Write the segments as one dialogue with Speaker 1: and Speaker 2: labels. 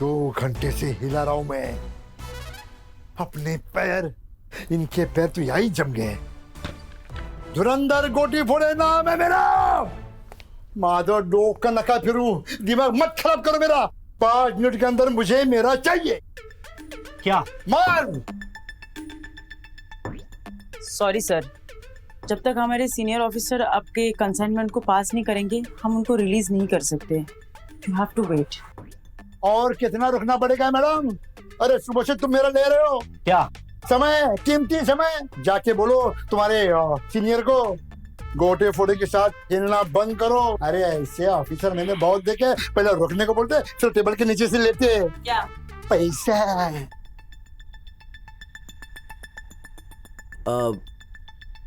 Speaker 1: 2 घंटे से हिला रहा हूं मैं अपने पैर, इनके पैर तो यही जम गए। धुरंधर गोटी फोड़े नाम है मेरा। माधव डोक का नका फिरू, दिमाग मत खराब करो मेरा। 5 मिनट के अंदर मुझे मेरा चाहिए।
Speaker 2: क्या?
Speaker 1: मार।
Speaker 3: सॉरी सर, जब तक हमारे सीनियर ऑफिसर आपके कंसाइनमेंट को पास नहीं करेंगे हम उनको रिलीज नहीं कर सकते। You have to wait.
Speaker 1: और कितना रुकना पड़ेगा मैडम? अरे सुबह से तुम मेरा ले रहे हो।
Speaker 2: क्या?
Speaker 1: समय, कीमती समय। जाके बोलो तुम्हारे सीनियर को गोटे फोड़े के साथ हिलना बंद करो। अरे ऐसे ऑफिसर मैंने बहुत देखे, पहले रुकने को बोलते फिर टेबल के नीचे से लेते।
Speaker 3: क्या?
Speaker 1: पैसा।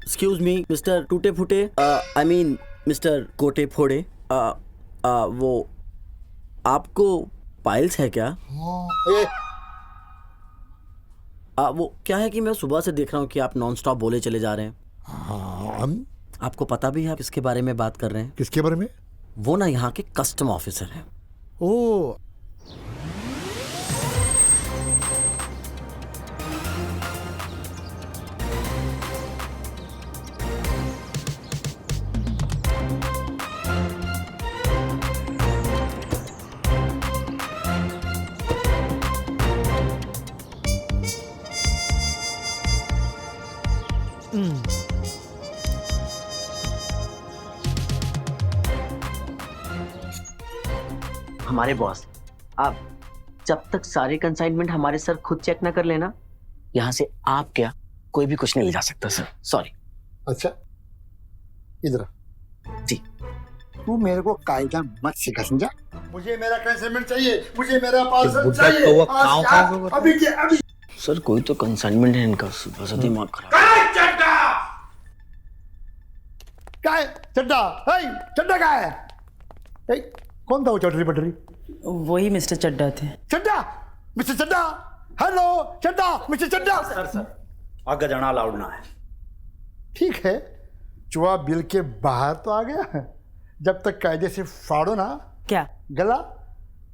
Speaker 4: एक्सक्यूज मी मिस्टर टूटे फूटे, आई मीन मिस्टर गोटे फोड़े, वो आपको पाइल्स है क्या?
Speaker 1: ए,
Speaker 4: वो क्या है कि मैं सुबह से देख रहा हूँ कि आप नॉन स्टॉप बोले चले जा रहे हैं।
Speaker 1: हम
Speaker 4: आपको पता भी है आप किसके बारे में बात कर रहे हैं?
Speaker 1: किसके बारे में?
Speaker 4: वो ना यहाँ के कस्टम ऑफिसर हैं।
Speaker 1: ओ,
Speaker 4: हमारे बॉस, आप जब तक सारे कंसाइनमेंट हमारे सर खुद चेक ना कर लेना, यहाँ से आप क्या कोई भी कुछ नहीं ले जा सकता सर। सॉरी।
Speaker 1: अच्छा इधर
Speaker 4: जी।
Speaker 1: तू मेरे को कायदा मत सिखा, समझा? मुझे मेरा कंसाइनमेंट चाहिए, मुझे मेरा पार्सल
Speaker 2: बुड्ढा
Speaker 1: चाहिए।
Speaker 2: कौवा
Speaker 1: आज
Speaker 2: काँव
Speaker 1: क्या?
Speaker 2: काँव करता
Speaker 1: अभी के अभी।
Speaker 4: सर कोई तो कंसाइनमेंट है इनका, सुबह से दिमाग खराब।
Speaker 1: क्या है? चड्डा? हे, चड्डा क्या है? हे, कौन था वो चटरी पटरी?
Speaker 3: वही मिस्टर चड्डा थे।
Speaker 1: चड्डा, मिस्टर चड्डा। हेलो चड्डा, मिस्टर चड्डा।
Speaker 2: सर आगे जाना अलाउड ना है।
Speaker 1: ठीक है, चुहा बिल के बाहर तो आ गया। जब तक कायदे से फाड़ो ना
Speaker 3: क्या?
Speaker 1: गला,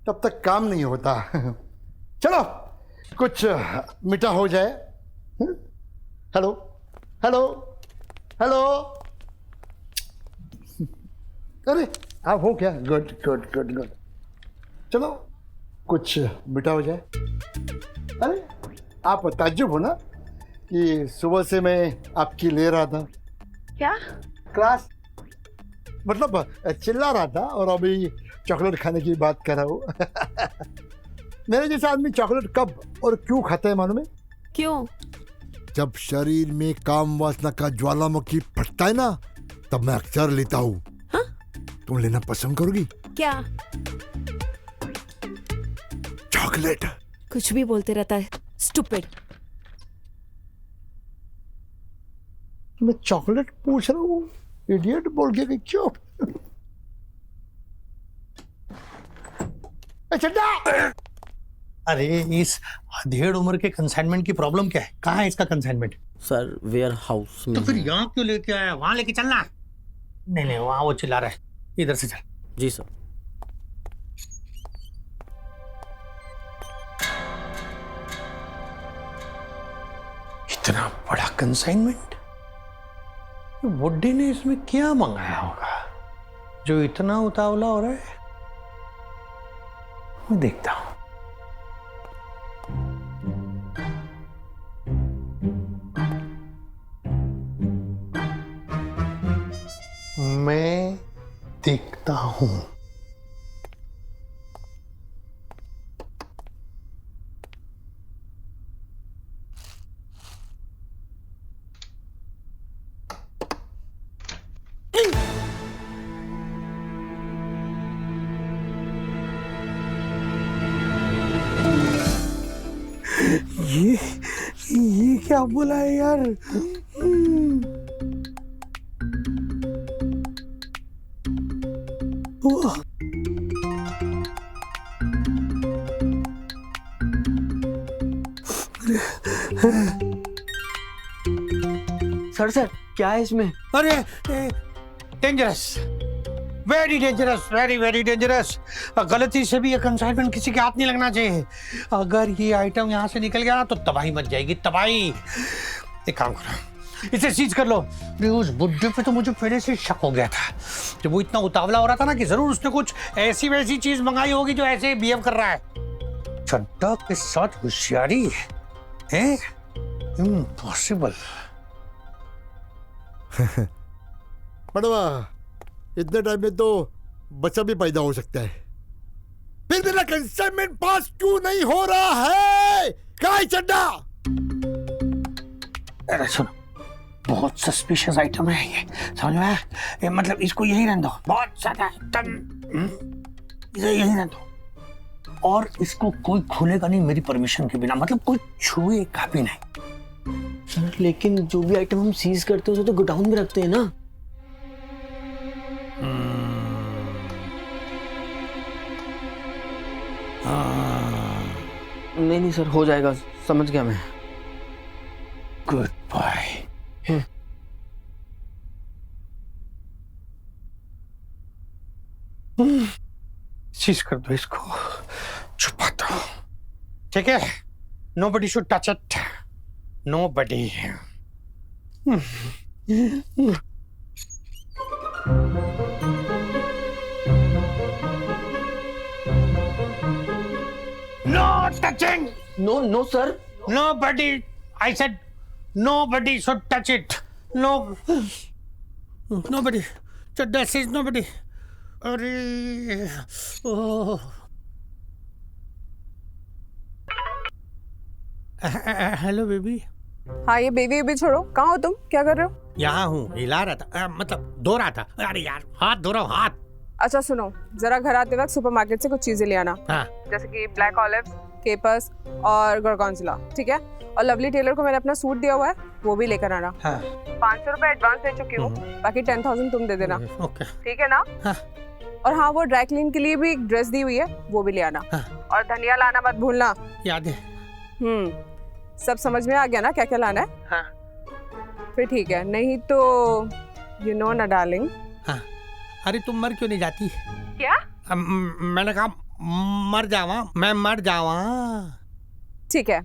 Speaker 1: तब तक काम नहीं होता। चलो कुछ मीठा हो जाए। Hello hello hello. अरे आप हो क्या? Good good good good. चलो कुछ मीठा हो जाए। अरे आप ताज्जुब हो ना कि सुबह से मैं आपकी ले रहा था।
Speaker 5: क्या?
Speaker 1: क्लास, मतलब चिल्ला रहा था और अभी चॉकलेट खाने की बात कर रहा हूँ। मेरे जैसा आदमी चॉकलेट कब और क्यों खाता है मालूम है?
Speaker 5: क्यों?
Speaker 1: जब शरीर में काम वासना का ज्वालामुखी फटता है ना, तब मैं अक्सर लेता हूँ।
Speaker 5: हाँ?
Speaker 1: तुम लेना पसंद करोगी?
Speaker 5: क्या?
Speaker 1: चॉकलेट।
Speaker 5: कुछ भी बोलते रहता है, स्टूपिड।
Speaker 1: मैं चॉकलेट पूछ रहा हूँ, इडियट बोल के क्यों? चड्डा।
Speaker 2: अरे इस अधेड़ उम्र के कंसाइनमेंट की प्रॉब्लम क्या है? कहाँ है इसका कंसाइनमेंट?
Speaker 4: सर वेयर हाउस में
Speaker 2: तो फिर
Speaker 4: है।
Speaker 2: यहाँ क्यों लेके आया? वहां लेके चलना। नहीं नहीं, वहां वो चिल्ला रहा है, इधर से चल।
Speaker 4: जी सर।
Speaker 2: इतना बड़ा कंसाइनमेंट, बुड्ढे ने इसमें क्या मंगाया होगा जो इतना उतावला हो रहा है? मैं देखता हूं। मैं देखता हूं। ये क्या बोला है यार? वाह।
Speaker 4: सर क्या है इसमें?
Speaker 2: अरे dangerous, very dangerous, very very dangerous. गलती से भी ये कंसाइनमेंट किसी के हाथ नहीं लगना चाहिए। अगर ये आइटम यहाँ से निकल गया ना तो तबाही मच जाएगी, तबाही। एक काम करो, इसे सीज कर लो। उस बुड्ढे पे तो मुझे पहले से शक हो गया था, जब वो इतना उतावला हो रहा था ना कि जरूर उसने कुछ ऐसी वैसी चीज मंगाई होगी जो ऐसे बिहेव कर रहा है। चड्डा के साथ होशियारी है, इम्पॉसिबल।
Speaker 1: बड़वा, इतने टाइम में तो बच्चा भी पैदा हो सकता है। फिर मेरा कंसाइनमेंट पास क्यों नहीं हो रहा है? काय चड्डा?
Speaker 2: अरे सुनो, बहुत सस्पिशियस आइटम है ये, समझ में आया? मतलब इसको यही रहने दो, बहुत ज्यादा एकदम इसे यही रहने दो। और इसको कोई खोलेगा नहीं मेरी परमिशन के बिना, मतलब कोई छुएगा भी नहीं।
Speaker 4: सर लेकिन जो भी आइटम हम सीज करते हैं उसे तो गोडाउन में रखते हैं ना। नहीं सर, हो जाएगा, समझ गया मैं।
Speaker 2: Good boy. सीज कर दो इसको, छुपा दो, ठीक है? Nobody should touch it, nobody. No touching.
Speaker 4: No sir.
Speaker 2: Nobody. I said nobody should touch it. No. Nobody. Chadda says nobody. अरे ओह। Hello baby.
Speaker 6: हाँ ये बेबी बेबी छोड़ो, कहाँ हो तुम, क्या कर रहे हो?
Speaker 2: यहाँ हूँ, हिला रहा था, मतलब धो रहा था। अरे यार, हाथ धो रहा हूँ, हाथ।
Speaker 6: अच्छा सुनो, जरा घर आते वक्त सुपरमार्केट से कुछ चीजें ले आना।
Speaker 2: हाँ।
Speaker 6: जैसे कि ब्लैक ऑलिव्स, केपर्स और गॉर्गोंजुला, ठीक है? और लवली टेलर को मैंने अपना सूट दिया हुआ है, वो भी लेकर आना।
Speaker 2: हाँ।
Speaker 6: 500 रुपए एडवांस दे चुकी हूँ, बाकी 10,000 तुम दे देना।
Speaker 2: ओके।
Speaker 6: ठीक है ना?
Speaker 2: हाँ।
Speaker 6: और हाँ, वो ड्राई क्लीन के लिए भी एक ड्रेस दी हुई है, वो भी ले आना।
Speaker 2: हाँ।
Speaker 6: और धनिया लाना मत भूलना।
Speaker 2: याद है।
Speaker 6: सब समझ में आ गया ना क्या क्या लाना है?
Speaker 2: हाँ।
Speaker 6: फिर ठीक है, नहीं तो यू नो ना डार्लिंग।
Speaker 2: हाँ। अरे तुम मर क्यों नहीं जाती?
Speaker 6: क्या?
Speaker 2: मैंने कहा मर जावा, मैं मर जावा।
Speaker 6: ठीक है।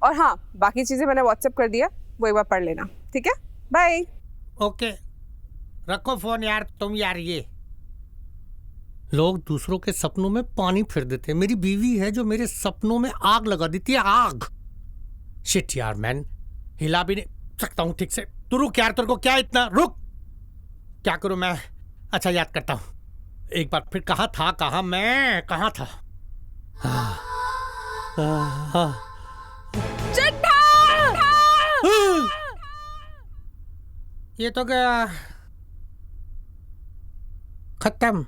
Speaker 6: और हाँ, बाकी चीजें मैंने व्हाट्सएप कर दिया, वो एक बार पढ़ लेना, ठीक है? बाय।
Speaker 2: ओके, रखो फोन यार तुम। यार ये लोग दूसरों के सपनों में पानी फेर देते हैं, मेरी बीवी है जो मेरे सपनों में आग लगा देती है, आग। शिट यार, मैन हिला भी नहीं सकता हूँ ठीक से। तू रुक यार, तेरे को क्या इतना, रुक। क्या करूं मैं? अच्छा याद करता हूँ एक बार फिर। कहाँ था मैं? ये तो गया खत्म।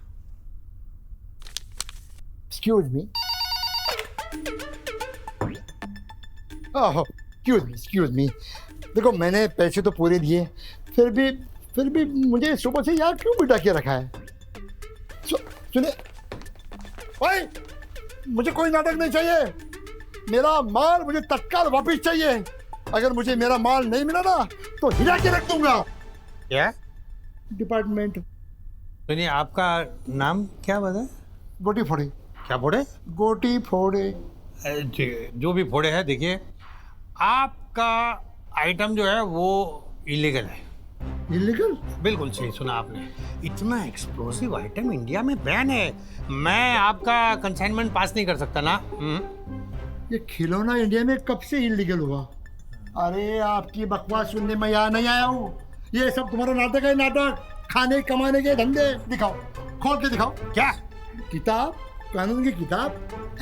Speaker 1: Excuse me. Excuse me. देखो मैंने पैसे तो पूरे दिए, फिर भी मुझे सुबह से यार क्यों बिठा के रखा है? सुने, भाई मुझे कोई नाटक नहीं चाहिए। मेरा माल मुझे तत्काल वापस चाहिए। अगर मुझे मेरा माल नहीं मिला ना तो हिला के रख दूंगा।
Speaker 2: क्या
Speaker 1: डिपार्टमेंट।
Speaker 2: सुनिए, आपका नाम क्या बता?
Speaker 1: गोटी फोड़े।
Speaker 2: क्या फोड़े?
Speaker 1: गोटी फोड़े।
Speaker 2: जो भी फोड़े है, देखिए आपका आइटम जो है वो इलीगल है।
Speaker 1: इलीगल?
Speaker 2: बिल्कुल सही सुना आपने। इतना एक्सप्लोसिव आइटम इंडिया में बैन है। मैं आपका कंसाइनमेंट पास नहीं कर सकता ना।
Speaker 1: ये खिलौना इंडिया में कब से इलीगल हुआ? अरे आपकी बकवास सुनने में यहाँ नहीं आया हूँ। ये सब तुम्हारा नाटक है, नाटक। खाने कमाने के धंधे। दिखाओ, खोल के दिखाओ।
Speaker 2: क्या
Speaker 1: किताब, कानून की किताब?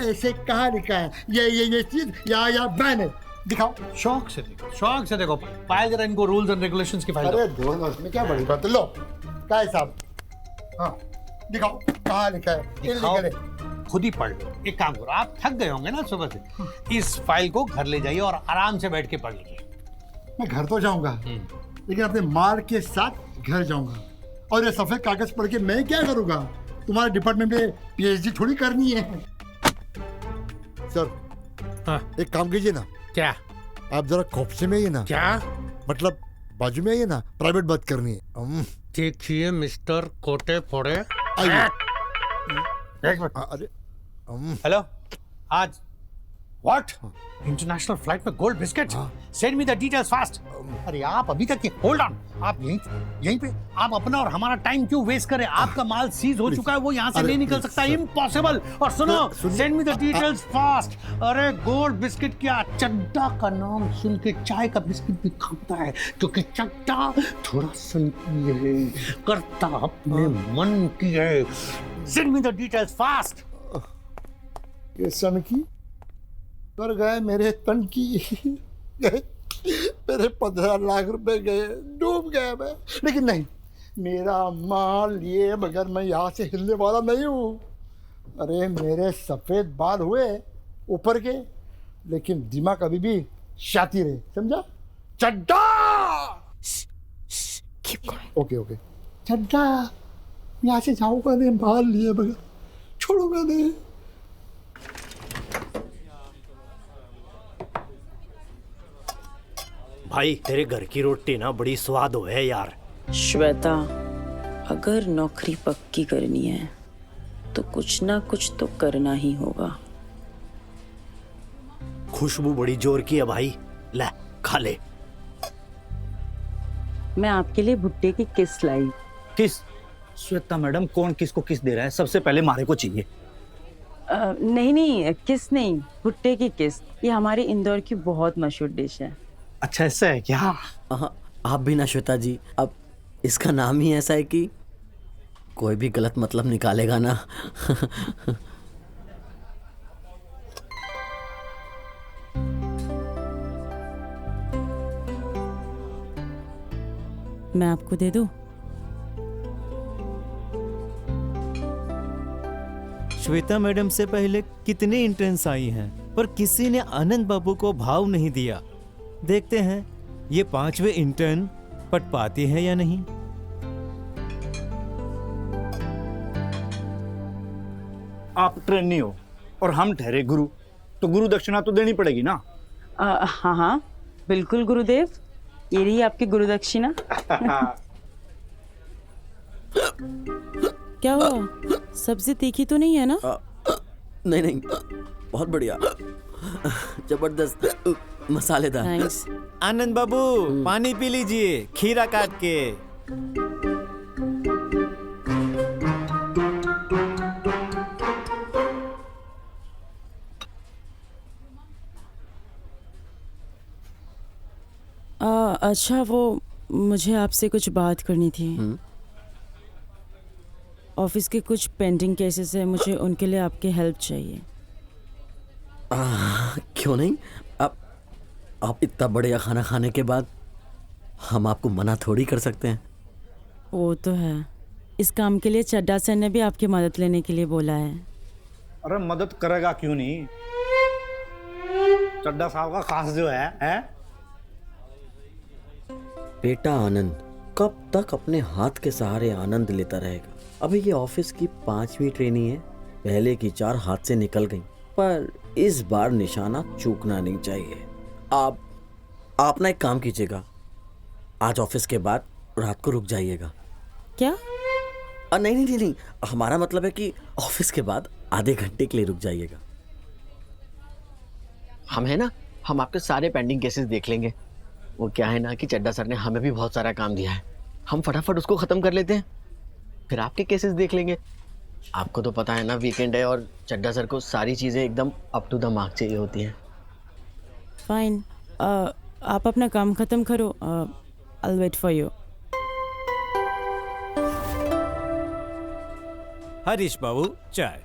Speaker 1: ऐसे कहाँ लिखा है ये चीज या बैन है? दिखाओ।
Speaker 2: शौक से देखो। पायल जरा इनको रूल्स एंड रेगुलेशंस की फाइल।
Speaker 1: अरे दोनों इसमें क्या बड़ी बात है? लो क्या है साहब? हाँ दिखाओ, कहाँ लिखा है? इलीगल है।
Speaker 2: खुद ही पढ़ लो। एक काम करो, आप थक गए होंगे ना सुबह से, इस फाइल को घर ले जाइए और आराम से बैठ के पढ़ लीजिए।
Speaker 1: मैं घर तो जाऊंगा, लेकिन अपने माल के साथ घर जाऊंगा। और ये सफेद कागज पढ़ के मैं क्या करूंगा? तुम्हारे डिपार्टमेंट में पीएचडी थोड़ी करनी है। सर
Speaker 2: हाँ।
Speaker 1: एक काम कीजिए ना।
Speaker 2: क्या?
Speaker 1: आप जरा कॉप्से में आइए ना।
Speaker 2: क्या
Speaker 1: मतलब बाजू में आइए ना, प्राइवेट बात करनी है।
Speaker 2: देखिए मिस्टर कोटे फोड़े,
Speaker 1: आइए।
Speaker 2: एक मिनट।
Speaker 1: अरे
Speaker 2: हेलो, आज व्हाट? इंटरनेशनल फ्लाइट में gold biscuit? Send me the details fast. अरे आप अभी तक होल्ड ऑन, आप यहीं पे आप अपना और हमारा टाइम क्यों वेस्ट करें? आपका माल सीज हो चुका है, वो यहाँ से नहीं निकल सकता, इम्पॉसिबल। और सुनो, send me the details fast. अरे गोल्ड बिस्किट क्या, चड्डा का नाम सुन के चाय का बिस्किट भी खाता है, क्योंकि चड्डा थोड़ा सनकी है, करता अपने मन की है। Send me the details fast.
Speaker 1: ये सन की कर गए, मेरे तन की गए, मेरे 15 लाख रुपए गए, डूब गया मैं। लेकिन नहीं, मेरा माल लिए बगैर मैं यहाँ से हिलने वाला नहीं हूँ। अरे मेरे सफेद बाल हुए ऊपर के, लेकिन दिमाग अभी भी शाती रहे, समझा? चड्डा। ओके ओके, चड्डा यहाँ से जाऊंगा नहीं, माल लिए बगैर छोड़ूंगा नहीं।
Speaker 7: भाई तेरे घर की रोटी ना बड़ी स्वाद हो है यार।
Speaker 3: श्वेता, अगर नौकरी पक्की करनी है तो कुछ ना कुछ तो करना ही होगा।
Speaker 7: खुशबू बड़ी जोर की है भाई, ले खा ले।
Speaker 3: मैं आपके लिए भुट्टे की किस लाई।
Speaker 7: किस? श्वेता मैडम, कौन किसको किस दे रहा है? सबसे पहले मारे को चाहिए।
Speaker 3: नहीं, किस नहीं, भुट्टे की किस। ये हमारे इंदौर की बहुत मशहूर डिश है।
Speaker 2: अच्छा, ऐसा है क्या?
Speaker 4: आप भी ना श्वेता जी, अब इसका नाम ही ऐसा है कि कोई भी गलत मतलब निकालेगा ना।
Speaker 3: मैं आपको दे दूं?
Speaker 8: श्वेता मैडम से पहले कितने इंटर्न्स आई हैं, पर किसी ने आनंद बाबू को भाव नहीं दिया। देखते हैं ये 5वें इंटर्न पट पाती है या नहीं।
Speaker 9: आप ट्रेनी हो और हम ठहरे गुरु, तो गुरु दक्षिणा तो देनी पड़ेगी ना।
Speaker 3: हाँ हाँ बिल्कुल गुरुदेव, ये रही आपकी गुरु दक्षिणा। क्या हुआ, सब्जी तीखी तो नहीं है ना?
Speaker 4: नहीं नहीं, बहुत बढ़िया, जबरदस्त, मसालेदार।
Speaker 3: थैंक्स।
Speaker 8: आनंद बाबू पानी पी लीजिए, खीरा काट के।
Speaker 3: अच्छा, वो मुझे आपसे कुछ बात करनी थी। ऑफिस के कुछ पेंडिंग केसेस हैं, मुझे उनके लिए आपकी हेल्प चाहिए।
Speaker 4: क्यों नहीं, आप इतना बढ़िया खाना खाने के बाद हम आपको मना थोड़ी कर सकते हैं।
Speaker 3: वो तो है, इस काम के लिए चड्डा सर ने भी आपकी मदद लेने के लिए बोला है।
Speaker 9: अरे मदद करेगा क्यों नहीं, चड्डा साहब का खास जो है?
Speaker 4: बेटा आनंद कब तक अपने हाथ के सहारे आनंद लेता रहेगा? अभी ये ऑफिस की 5वीं ट्रेनी है, पहले की 4 हाथ से निकल गई, पर इस बार निशाना चूकना नहीं चाहिए। आप ना एक काम कीजिएगा, आज ऑफिस के बाद रात को रुक जाइएगा।
Speaker 3: क्या?
Speaker 4: नहीं नहीं नहीं नहीं, हमारा मतलब है कि ऑफिस के बाद आधे घंटे के लिए रुक जाइएगा। हम है ना, हम आपके सारे पेंडिंग केसेस देख लेंगे। वो क्या है ना कि चड्डा सर ने हमें भी बहुत सारा काम दिया है, हम फटाफट उसको खत्म कर लेते हैं, फिर आपके केसेस देख लेंगे। आपको तो पता है ना, वीकेंड है और चड्डा सर को सारी चीज़ें एकदम अप टू द मार्क चाहिए होती हैं।
Speaker 3: फाइन, आप अपना काम खत्म करो, I will wait for you.
Speaker 8: Harish babu चाय।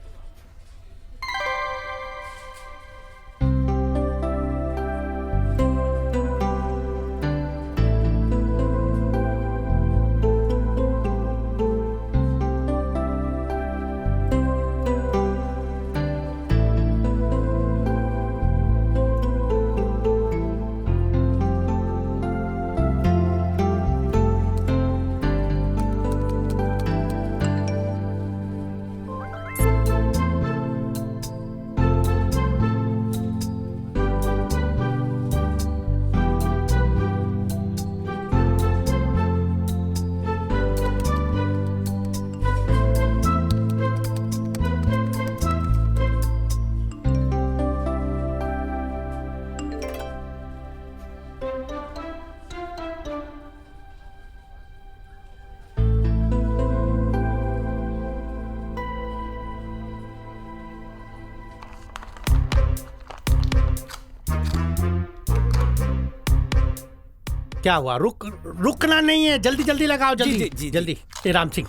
Speaker 2: क्या हुआ? रुकना नहीं है, जल्दी जल्दी लगाओ, जल्दी
Speaker 8: जी, जी, जी।
Speaker 2: जल्दी। ए राम सिंह,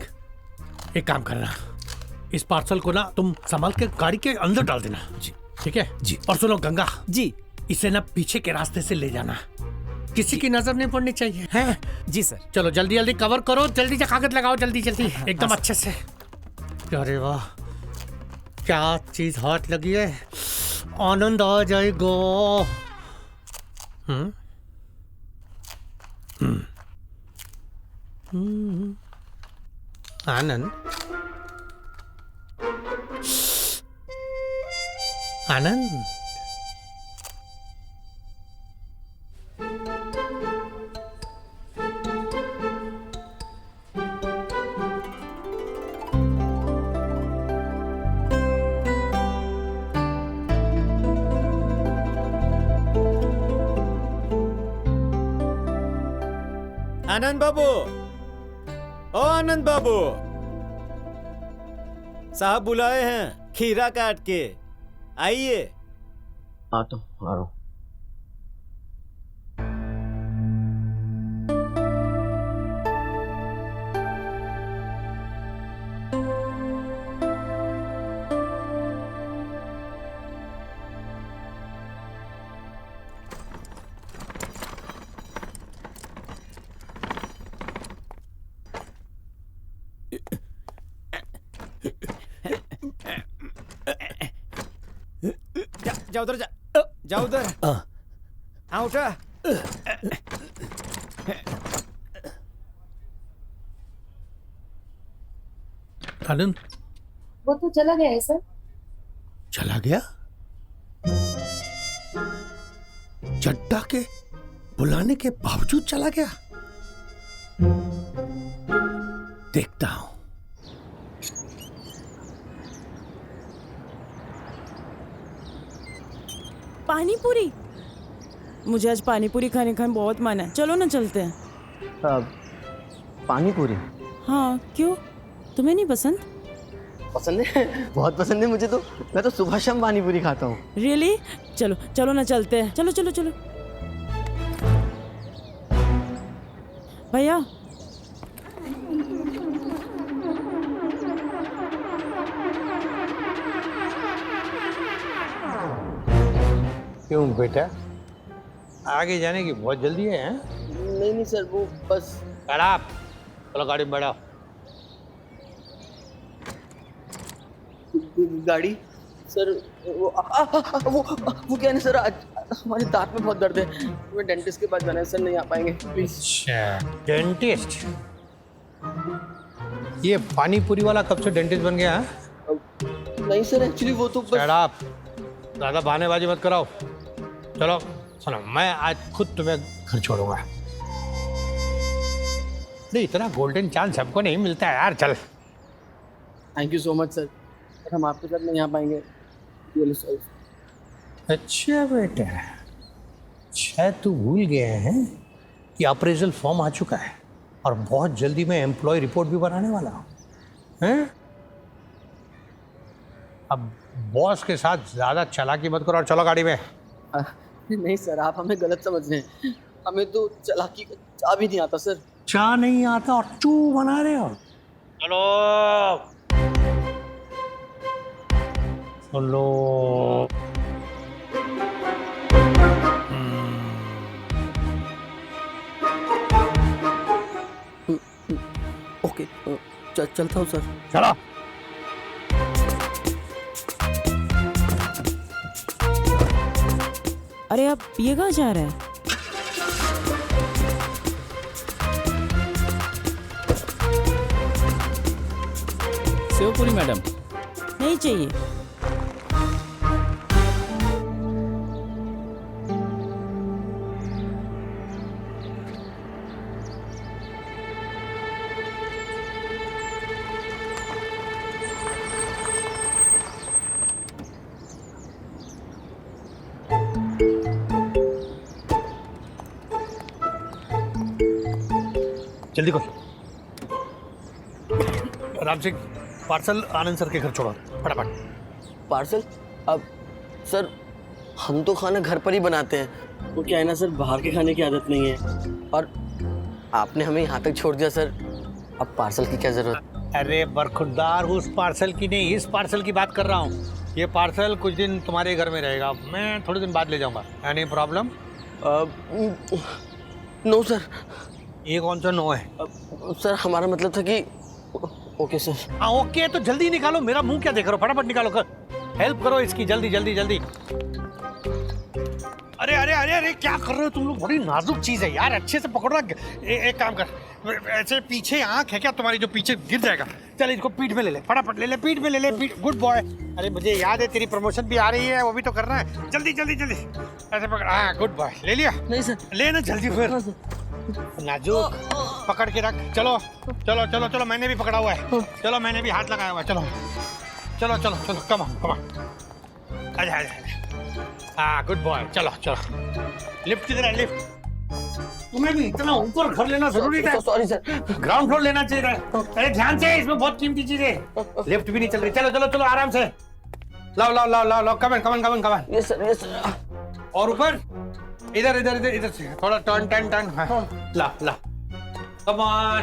Speaker 2: एक काम करना, इस पार्सल को ना तुम संभाल के गाड़ी के अंदर डाल देना।
Speaker 8: जी।
Speaker 2: ठीक है
Speaker 8: जी।
Speaker 2: और सुनो गंगा,
Speaker 8: जी
Speaker 2: इसे ना पीछे के रास्ते से ले जाना, किसी की नजर नहीं पड़नी चाहिए, है?
Speaker 8: जी सर।
Speaker 2: चलो जल्दी जल्दी कवर करो, जल्दी से कागज लगाओ, जल्दी जल्दी, एकदम अच्छे से। अरे वाह, क्या चीज हाथ लगी है, आनंद आ जाएगा। आनंद, आनंद,
Speaker 8: आनंद बाबू, ओ आनंद बाबू, साहब बुलाए हैं खीरा काट के, आइए।
Speaker 4: आ रहा हूँ।
Speaker 8: जा उधर, जा उधर, हाँ उठा।
Speaker 2: आनंद
Speaker 10: वो तो चला गया है सर।
Speaker 2: चला गया? चड्डा के बुलाने के बावजूद चला गया? देखता हूं।
Speaker 3: पानी पूरी, मुझे आज पानी पूरी खाने का बहुत मन है, चलो ना चलते हैं।
Speaker 4: पानी पूरी
Speaker 3: हाँ, क्यों, तुम्हें नहीं पसंद?
Speaker 4: पसंद है, बहुत पसंद है मुझे तो। मैं तो सुबह शाम पानी पूरी खाता हूँ।
Speaker 3: रियली? चलो चलो ना चलते हैं, चलो चलो चलो। भैया
Speaker 2: क्यों बेटा, आगे जाने की बहुत जल्दी है, हैं?
Speaker 4: नहीं नहीं सर, वो बस।
Speaker 2: खराब, चलो गाड़ी में बैठो।
Speaker 4: गाड़ी सर, वो क्या है सर, आज हमारे दांत में बहुत दर्द है, मैं डेंटिस्ट के पास जाना है सर, नहीं आ पाएंगे प्लीज।
Speaker 2: अच्छा, डेंटिस्ट? ये पानी पूरी वाला कब से डेंटिस्ट बन गया है?
Speaker 4: नहीं सर, एक्चुअली वो तो बस।
Speaker 2: आप ज्यादा बहानेबाजी मत कराओ। चलो सुनो, मैं आज खुद तुम्हें घर छोड़ूंगा। नहीं, इतना गोल्डन चांस सबको नहीं मिलता है यार। चल।
Speaker 4: Thank you so much sir, हम आपके साथ नहीं आ पाएंगे।
Speaker 2: अच्छा बेटा, शायद तू भूल गए हैं कि अप्रेजल फॉर्म आ चुका है और बहुत जल्दी मैं एम्प्लॉय रिपोर्ट भी बनाने वाला हूँ, हैं? अब बॉस के साथ ज्यादा चालाकी मत करो और चलो गाड़ी में।
Speaker 4: नहीं सर, आप हमें गलत समझ रहे हैं, हमें तो चालाकी का चा भी नहीं आता सर।
Speaker 2: चा नहीं आता और चू बना रहे हो? चलो चलो।
Speaker 4: ओके, चलता हूँ सर।
Speaker 2: चलो।
Speaker 3: अरे आप ये कहाँ जा रहे हैं?
Speaker 7: शिवपुरी मैडम।
Speaker 3: नहीं चाहिए।
Speaker 2: जल्दी कर। राम सिंह, पार्सल आनंद सर के घर छोड़ो फटाफट।
Speaker 4: पार्सल? अब सर, हम तो खाना घर पर ही बनाते हैं, वो क्या है ना सर, बाहर के खाने की आदत नहीं है, और आपने हमें यहाँ तक छोड़ दिया सर, अब पार्सल की क्या जरूरत।
Speaker 2: अरे बरखुरदार, उस पार्सल की नहीं, इस पार्सल की बात कर रहा हूँ। ये पार्सल कुछ दिन तुम्हारे घर में रहेगा, मैं थोड़े दिन बाद ले जाऊंगा। Any problem?
Speaker 4: No sir.
Speaker 2: ये कौन सा नो है?
Speaker 4: सर हमारा मतलब था कि ओके सर।
Speaker 2: हाँ ओके, तो जल्दी निकालो, मेरा मुंह क्या देख रहे हो, फटाफट निकालो, हेल्प करो इसकी, जल्दी जल्दी जल्दी। अरे अरे अरे अरे क्या कर रहे हो तुम लोग, बड़ी नाजुक चीज है यार, अच्छे से पकड़ो। एक काम कर, ऐसे पीछे आंख है क्या तुम्हारी जो पीछे गिर जाएगा? चल इसको पीठ में ले ले, फटाफट ले ले, पीठ में ले ले, पीठ। Good boy. अरे मुझे याद है तेरी प्रमोशन भी आ रही है, वो भी तो करना है, जल्दी जल्दी जल्दी ऐसे पकड़। हाँ गुड बॉय, ले लिया?
Speaker 4: नहीं सर।
Speaker 2: लेना जल्दी फिर, नाजुक पकड़ के रख। चलो चलो चलो चलो, मैंने भी पकड़ा हुआ है, चलो मैंने भी हाथ लगाया हुआ है, चलो चलो चलो चलो, कम ऑन कम ऑन, आजा आजा। हाँ गुड बॉय, चलो चलो। लिफ्ट किधर है, लिफ्ट? तुम्हें भी इतना ऊपर घर लेना जरूरी था?
Speaker 4: सॉरी सर,
Speaker 2: ग्राउंड फ्लोर लेना चाहिए था। अरे ध्यान से, इसमें बहुत कीमती चीज है। लिफ्ट भी नहीं चल रही, चलो चलो चलो आराम से, लाओ लाओ लाओ लाओ लाओ, come on come on come on come on.
Speaker 4: Yes sir yes sir.
Speaker 2: और ऊपर इधर इधर इधर इधर से थोड़ा टर्न टर्न टर्न। ला ला, कमन,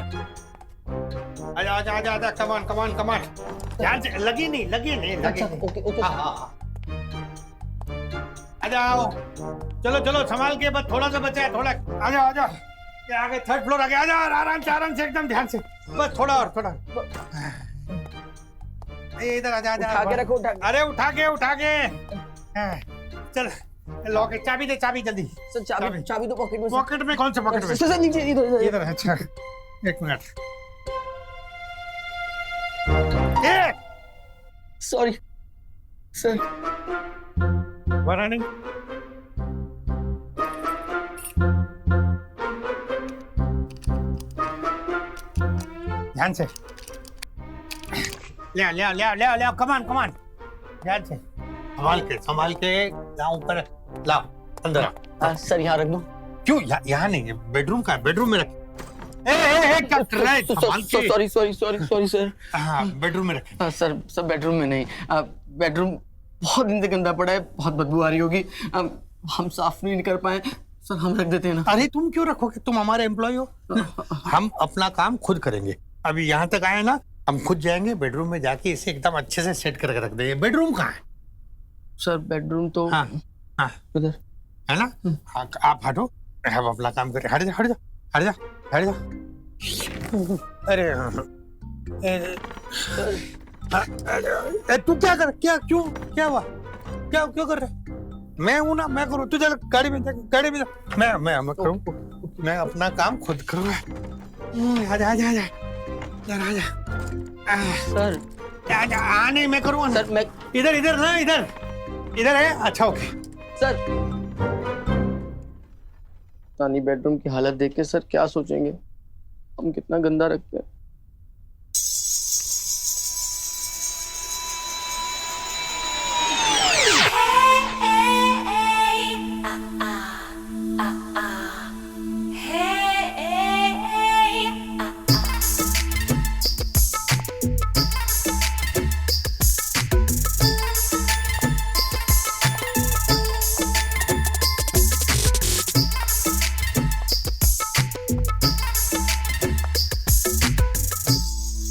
Speaker 2: आजा आजा आजा आजा, कमन कमन कमन, ध्यान से, लगी नहीं लगी नहीं लगी नहीं।
Speaker 4: Okay okay.
Speaker 2: हाँ आ जाओ, चलो चलो संभाल के, बस थोड़ा सा बचा है, थोड़ा। आ जाओ आ जाओ, ये आगे थर्ड फ्लोर आ गया, आ जाओ आराम से एकदम ध्यान से, बस थोड़ा और थोड़ा। इधर आ जा,
Speaker 4: उठा के रखो, उठा।
Speaker 2: अरे उठा के। हाँ, चल लॉक, चाबी दे, चाबी जल्दी।
Speaker 4: सर चाबी तो पॉकेट में।
Speaker 2: पॉकेट में? कौन से पॉकेट में?
Speaker 4: सर नीचे, इधर
Speaker 2: इधर। अच्छा एक मिनट,
Speaker 4: सॉरी सर।
Speaker 2: बना नहीं। ध्यान से, ले ले ले ले ले, कमान कमान, ध्यान से, संभाल के लाओ, ऊपर लाओ, अंदर आ।
Speaker 4: सर यहाँ रख दो।
Speaker 2: क्यों यहाँ नहीं है, बेडरूम का है, बेडरूम में रख। क्या कर रहा है? संभाल के।
Speaker 4: Sorry sir.
Speaker 2: हाँ बेडरूम में रख।
Speaker 4: सर बेडरूम में नहीं, बेडरूम बहुत दिन से गंदा पड़ा है, बहुत बदबू आ रही होगी, हम साफ नहीं कर पाए, सर हम रख देते हैं ना।
Speaker 2: अरे तुम क्यों रखोगे, तुम हमारे एम्प्लॉय हो, हम अपना काम खुद करेंगे। अभी यहाँ तक आए ना, हम खुद जाएंगे बेडरूम में, जाके इसे एकदम अच्छे से सेट करके रख देंगे। बेडरूम कहाँ है?
Speaker 4: सर बेडरूम तो
Speaker 2: हाँ हाँ
Speaker 4: उधर
Speaker 2: है ना। हाँ, आप हटो, हम अपना काम करें। हट जा हट जा हट जा हट जा। अरे तू क्या कर, क्या क्यों, क्या हुआ, क्या क्यों कर रहे? मैं हूं ना, मैं करूँ, तू चल गाड़ी में जा, गाड़ी में जा। मैं करूँ, मैं अपना काम खुद करूँगा। आजा आजा आजा आजा।
Speaker 4: सर
Speaker 2: आजा, आने मैं करूँगा
Speaker 4: सर। मैं
Speaker 2: इधर इधर ना, इधर है। अच्छा ओके
Speaker 4: सर। तानी बेडरूम की हालत देख के सर क्या सोचेंगे, हम कितना गंदा रखते हैं।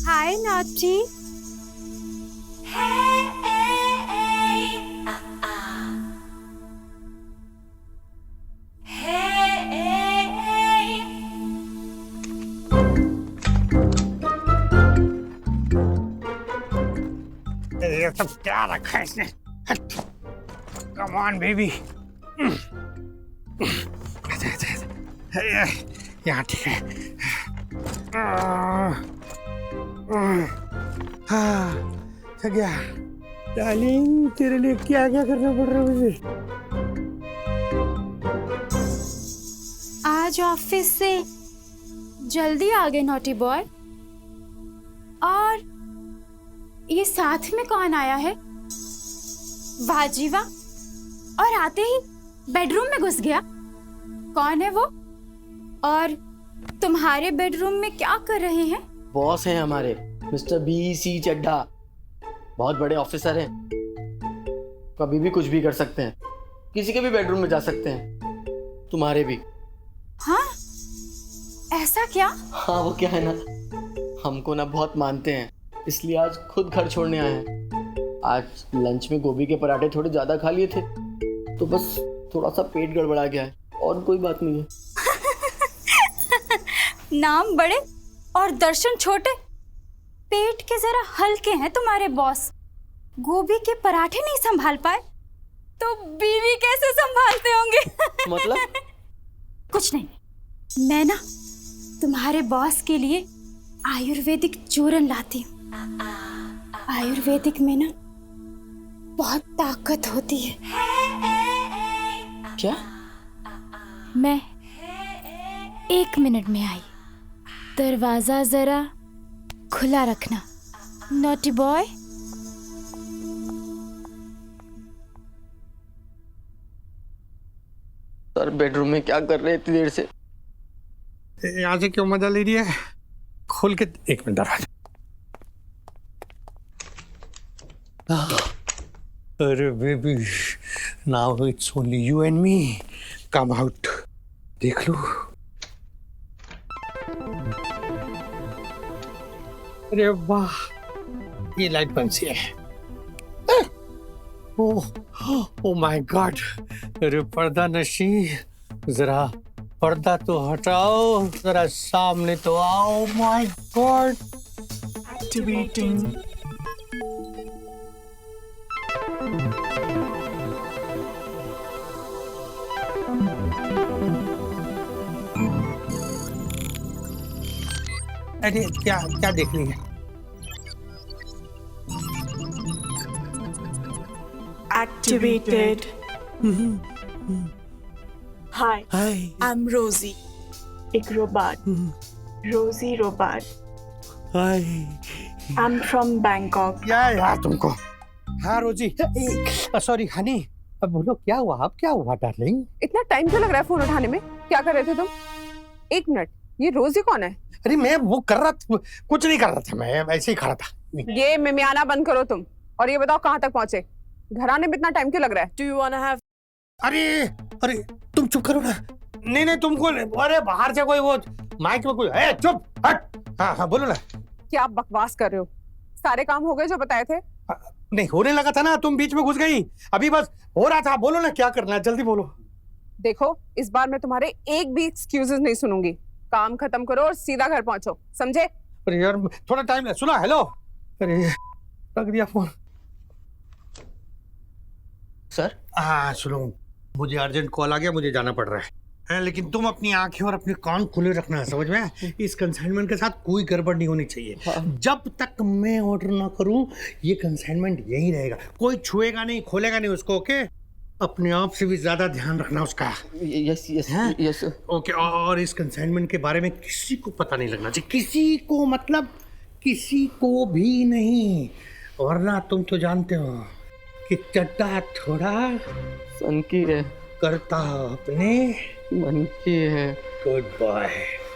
Speaker 5: हाय नाची।
Speaker 2: ये सब क्या रखा है इसने? Come on baby. यहाँ ठीक है। हाँ थक गया। डार्लिंग तेरे लिए क्या क्या करना पड़ रहा है मुझे?
Speaker 5: आज ऑफिस से जल्दी आ गए नॉटी बॉय। और ये साथ में कौन आया है? वाह जी वाह। और आते ही बेडरूम में घुस गया। कौन है वो? और तुम्हारे बेडरूम में क्या कर रहे हैं?
Speaker 4: बॉस हैं हमारे, मिस्टर BC चड्ढा, बहुत बड़े ऑफिसर हैं, कभी भी कुछ भी कर सकते हैं, किसी के भी बेडरूम में जा सकते हैं।
Speaker 11: तुम्हारे भी।
Speaker 5: हाँ, ऐसा क्या?
Speaker 11: हाँ वो क्या है ना, हमको ना बहुत मानते हैं, इसलिए आज खुद घर छोड़ने आए हैं। आज लंच में गोभी के पराठे थोड़े ज़्यादा खा लिए थे, तो बस थोड़ा सा पेट गड़बड़ा गया है, और कोई बात नहीं है।
Speaker 5: नाम बड़े और दर्शन छोटे, पेट के जरा हल्के हैं तुम्हारे बॉस। गोभी के पराठे नहीं संभाल पाए तो बीवी कैसे संभालते होंगे?
Speaker 11: मतलब?
Speaker 5: कुछ नहीं, मैं ना तुम्हारे बॉस के लिए आयुर्वेदिक चूरन लाती हूँ। आयुर्वेदिक में ना बहुत ताकत होती है।
Speaker 11: क्या?
Speaker 5: मैं 1 मिनट में आई, दरवाजा जरा खुला रखना, नॉटी बॉय।
Speaker 11: सर बेडरूम में क्या कर रहे हैं इतनी देर से?
Speaker 2: यहाँ से क्यों मजा ले रही है? खोल के 1 मिनट दरवाजा। अरे baby, now it's only you and me, come out, देख लो। अरे वाह, ये लाइट कौन सी है? ओह माय गॉड, अरे पर्दा नशी, जरा पर्दा तो हटाओ, जरा सामने तो आओ। My God, activating. अरे क्या क्या देख रही है?
Speaker 12: Activated. Hi.
Speaker 2: Hi.
Speaker 12: I'm Rosie. एक robot. Rosie robot.
Speaker 2: Hi.
Speaker 12: I'm from Bangkok.
Speaker 2: यार तुमको। हाँ रोजी, सॉरी हनी, अब बोलो क्या हुआ? अब क्या हुआ डार्लिंग?
Speaker 6: इतना टाइम क्यों लग रहा है फोन उठाने में? क्या कर रहे थे तुम? 1 मिनट, ये रोजी कौन है?
Speaker 2: अरे मैं वो कर रहा था, कुछ नहीं कर रहा था, मैं ऐसे ही खड़ा था।
Speaker 6: ये मिमियाना बंद करो तुम, और ये बताओ कहाँ तक पहुंचे? घर आने में इतना टाइम क्यों लग रहा है?
Speaker 12: Do you wanna have?
Speaker 2: अरे अरे तुम चुप करो ना। नहीं तुमको, अरे बाहर से कोई वो माइक में कोई, चुप हट। हाँ हाँ बोलो ना।
Speaker 6: क्या आप बकवास कर रहे हो? सारे काम हो गए जो बताए थे?
Speaker 2: नहीं होने लगा था ना, तुम बीच में घुस गई। अभी बस हो रहा था, बोलो ना क्या करना है, जल्दी बोलो।
Speaker 6: देखो, इस बार मैं तुम्हारे एक भी एक्सक्यूजेस नहीं सुनूंगी। काम खत्म करो और सीधा घर पहुंचो, समझे?
Speaker 2: अरे यार थोड़ा टाइम ले, सुना? हेलो, अरे रख दिया फोन।
Speaker 11: सर?
Speaker 2: हाँ सुनो, मुझे अर्जेंट कॉल आ गया, मुझे जाना पड़ रहा है, लेकिन तुम अपनी आंखें और अपने कान खुले रखना है, समझ में? इस कंसाइनमेंट के साथ कोई गड़बड़ नहीं होनी चाहिए।
Speaker 11: हाँ।
Speaker 2: जब तक मैं ऑर्डर ना करूं, ये कंसाइनमेंट यही रहेगा, कोई छुएगा नहीं, खोलेगा नहीं उसको। ओके? अपने आप से भी ज्यादा ध्यान रखना उसका।
Speaker 11: Yes yes yes.
Speaker 2: ओके, और इस कंसाइनमेंट के बारे में किसी को पता नहीं लगना चाहिए, किसी को, मतलब किसी को भी नहीं, वरना तुम तो जानते हो कि चड्डा थोड़ा
Speaker 11: सन की है,
Speaker 2: करता अपने
Speaker 11: मन की है।
Speaker 2: गुड बॉय,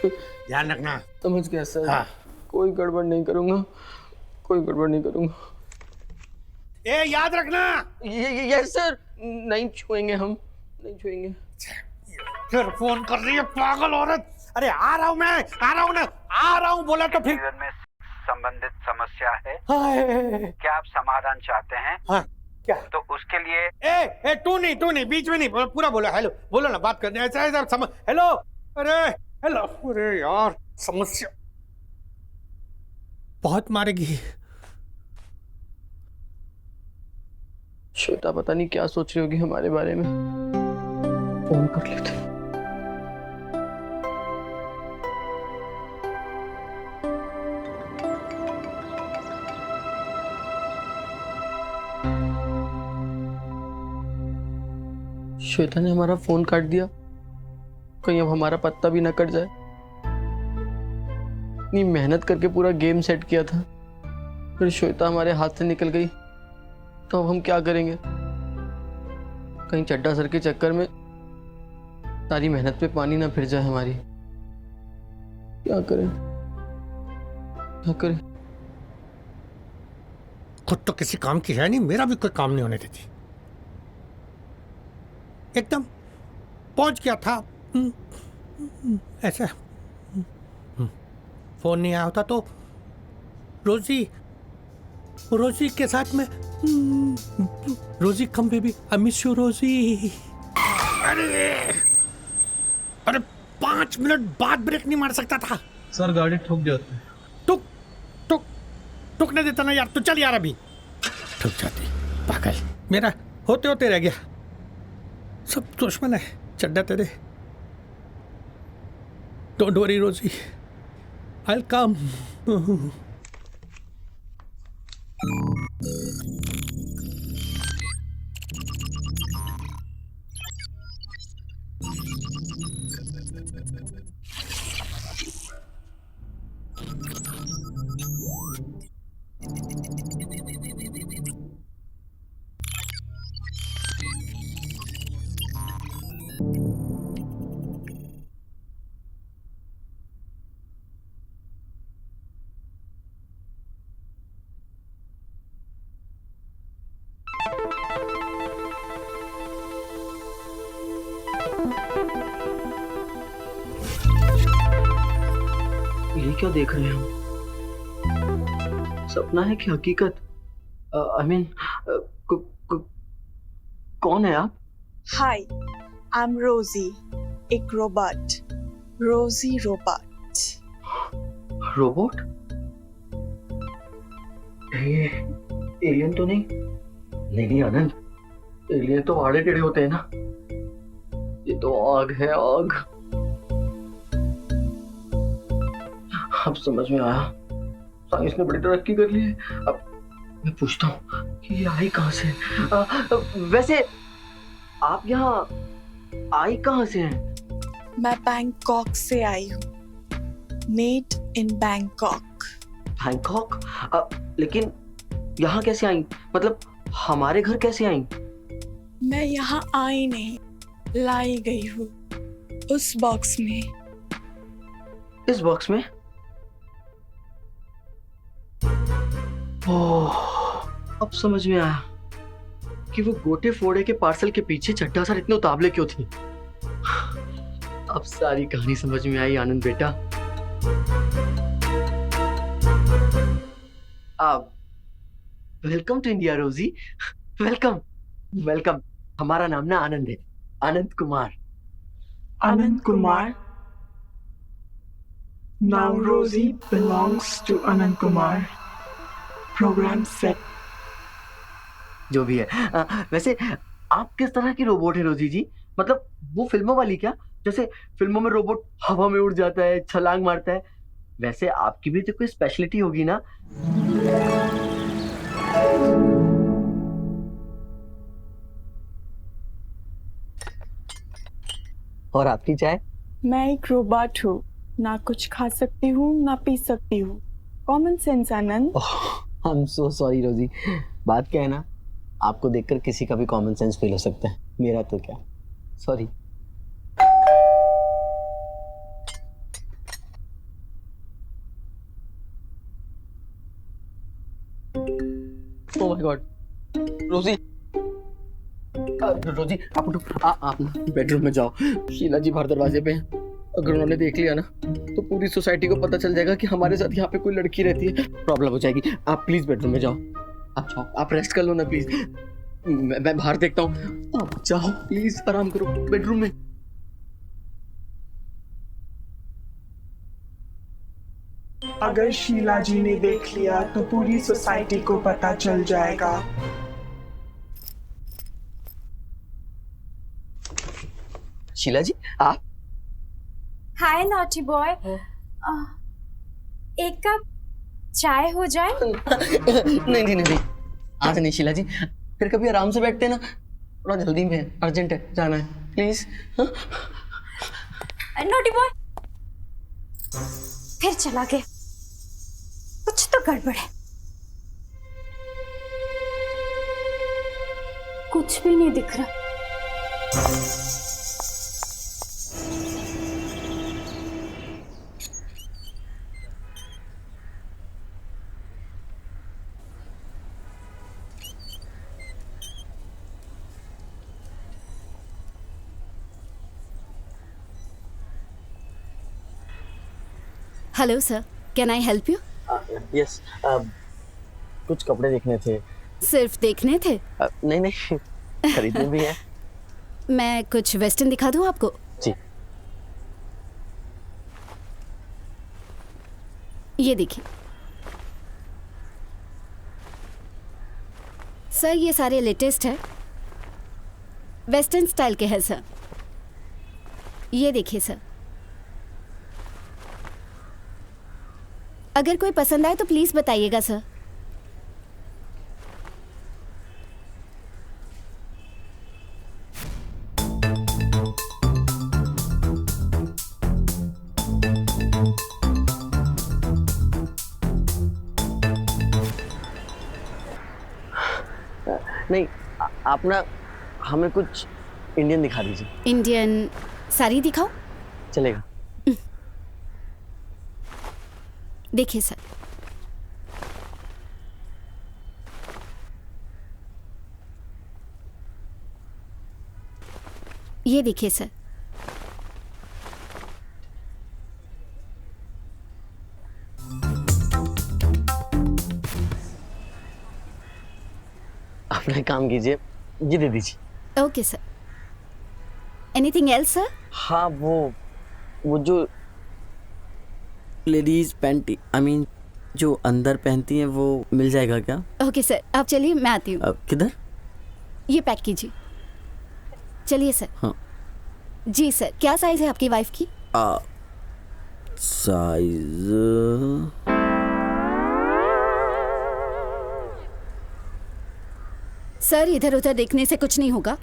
Speaker 2: ध्यान रखना।
Speaker 11: समझ गया सर।
Speaker 2: हाँ।
Speaker 11: कोई गड़बड़ नहीं करूंगा, कोई गड़बड़ नहीं करूंगा।
Speaker 2: ए याद रखना।
Speaker 11: यस सर, नहीं छुएंगे हम, नहीं छुएंगे।
Speaker 2: फिर फोन कर रही है पागल औरत। अरे आ रहा हूँ मैं, आ रहा हूँ ना, आ रहा हूँ बोला तो फिर।
Speaker 13: जीवन में संबंधित समस्या है,
Speaker 2: हाय।
Speaker 13: क्या आप समाधान चाहते हैं?
Speaker 2: हाँ क्या?
Speaker 13: तो उसके लिए
Speaker 2: ए तू नहीं, बीच में नहीं, पूरा बोलो। हेलो बोलो ना, बात करने ऐसा ऐसा समझ। हेलो, अरे हेलो, अरे यार समस्या बहुत मारेगी।
Speaker 11: श्वेता पता नहीं क्या सोच रही होगी हमारे बारे में। फोन कर लेते। श्वेता ने हमारा फोन काट दिया, कहीं अब हमारा पत्ता भी ना कट जाए। इतनी मेहनत करके पूरा गेम सेट किया था, फिर श्वेता हमारे हाथ से निकल गई, तो अब हम क्या करेंगे? कहीं चड्डा सर के चक्कर में सारी मेहनत पे पानी ना फिर जाए हमारी। क्या करें, क्या करें?
Speaker 2: खुद तो किसी काम की है नहीं, मेरा भी कोई काम नहीं होने देती एकदम। पहुंच गया था। ऐसा फोन नहीं आया होता तो रोजी के साथ में रोजी come baby, I miss you रोजी। अरे 5 मिनट बाद ब्रेक नहीं मार सकता था।
Speaker 11: सर गाड़ी ठोक जाती।
Speaker 2: ठुकने देता ना यार, तू चल यार, अभी ठुक जाती पागल। मेरा होते होते रह गया। सब दुश्मन है चड्डा तेरे। डोंट वरी रोजी, आई विल कम।
Speaker 11: ये क्या देख रहे हैं हम? सपना है कि हकीकत? आई मीन कौन है आप?
Speaker 12: हाय, आई एम रोजी, एक रोबोट। रोजी रोबोट।
Speaker 11: रोबोट? ये एलियन तो नहीं? नहीं आनंद, एलियन तो आड़े टेढ़े होते हैं ना। ये तो आग है, आग। अब समझ में आया, साइंस ने बड़ी तरक्की कर ली है। अब मैं पूछता हूँ कि ये आई कहाँ से? वैसे आप यहाँ आई कहाँ से हैं?
Speaker 12: मैं बैंकॉक से आई हूँ। Made in Bangkok.
Speaker 11: बैंकॉक? लेकिन यहाँ कैसे आई? मतलब हमारे घर कैसे आई?
Speaker 12: मैं यहाँ आई नहीं, लाई गई हूँ उस बॉक्स में।
Speaker 11: इस बॉक्स में? ओह, अब समझ में आया कि वो गोटे फोड़े के पार्सल के पीछे चड्ढा सर इतने उतावले क्यों थे। अब सारी कहानी समझ में आई आनंद बेटा। अब वेलकम टू इंडिया रोजी, वेलकम वेलकम। हमारा नाम ना आनंद है, Anand Kumar.
Speaker 12: Anand Kumar. Now Rosie belongs to Anand Kumar. Program set.
Speaker 11: जो भी है। वैसे आप किस तरह की रोबोट है रोजी जी? मतलब वो फिल्मों वाली क्या? जैसे फिल्मों में रोबोट हवा में उड़ जाता है, छलांग मारता है। वैसे आपकी भी तो कोई स्पेशलिटी होगी ना? और आपकी चाय?
Speaker 12: मैं एक रोबोट हूँ, ना कुछ खा सकती हूँ ना पी सकती हूँ। Common sense Anand.
Speaker 11: I am so sorry रोजी। बात क्या है ना, आपको देखकर किसी का भी कॉमन सेंस फील हो सकता है, मेरा तो क्या। सॉरी। Oh my God. रोजी रोजी आप उठो, आप बेडरूम में जाओ। शीला जी बाहर दरवाजे पे हैं। अगर उन्होंने देख लिया ना तो पूरी सोसाइटी को पता चल जाएगा कि हमारे साथ यहाँ पे कोई लड़की रहती है, प्रॉब्लम हो जाएगी। आप प्लीज बेडरूम में जाओ। आप जाओ, आप रेस्ट कर लो ना प्लीज। मैं बाहर देखता हूँ। आप जाओ प्लीज, आराम करो बेडरूम में।
Speaker 12: अगर शीला जी ने देख लिया तो पूरी सोसाइटी को पता चल जाएगा।
Speaker 11: शीला जी आप?
Speaker 5: हाय नॉटी बॉय, एक कप चाय हो जाए?
Speaker 11: नहीं नहीं नहीं, आज नहीं शीला जी, फिर कभी आराम से बैठते ना। थोड़ा जल्दी में है, अर्जेंट है, जाना है प्लीज।
Speaker 5: नॉटी बॉय फिर चला गया, कुछ तो गड़बड़ है। कुछ भी नहीं दिख रहा।
Speaker 14: Hello sir, can I help you?
Speaker 11: Yes, कुछ कपड़े देखने थे।
Speaker 14: सिर्फ देखने थे?
Speaker 11: नहीं नहीं, खरीदने भी है।
Speaker 14: मैं कुछ वेस्टर्न दिखा दूं आपको?
Speaker 11: जी।
Speaker 14: ये देखिए सर, ये सारे लेटेस्ट है, वेस्टर्न स्टाइल के हैं सर। ये देखिए सर, अगर कोई पसंद आए तो प्लीज बताइएगा सर।
Speaker 11: नहीं, आप ना हमें कुछ इंडियन दिखा दीजिए।
Speaker 14: इंडियन साड़ी दिखाओ?
Speaker 11: चलेगा।
Speaker 14: देखिए सर, ये देखिए सर।
Speaker 11: अपना काम कीजिए, ये दे दीजिए।
Speaker 14: Okay sir. Anything else sir?
Speaker 11: हाँ, वो जो
Speaker 4: लेडीज पैंटी, आई मीन जो अंदर पहनती हैं, वो मिल जाएगा क्या?
Speaker 14: ओके सर, आप चलिए, मैं आती हूँ।
Speaker 4: किधर?
Speaker 14: ये पैक कीजिए। चलिए सर।
Speaker 4: हाँ
Speaker 14: जी सर, क्या साइज है आपकी वाइफ की?
Speaker 4: साइज
Speaker 14: सर, इधर उधर देखने से कुछ नहीं होगा।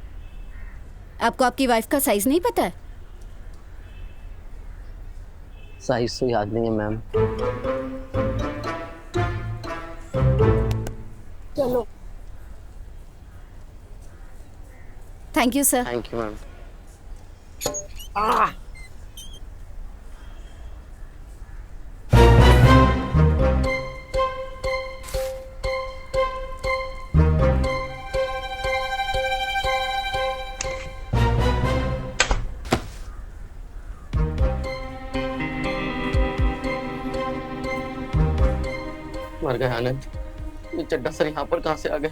Speaker 14: आपको आपकी वाइफ का साइज नहीं पता है?
Speaker 11: साइज तो याद नहीं है मैम।
Speaker 12: चलो।
Speaker 14: Thank you sir.
Speaker 11: Thank you ma'am. मर गए आनंद। ये चड्डा सर यहाँ पर कहाँ से आ गए?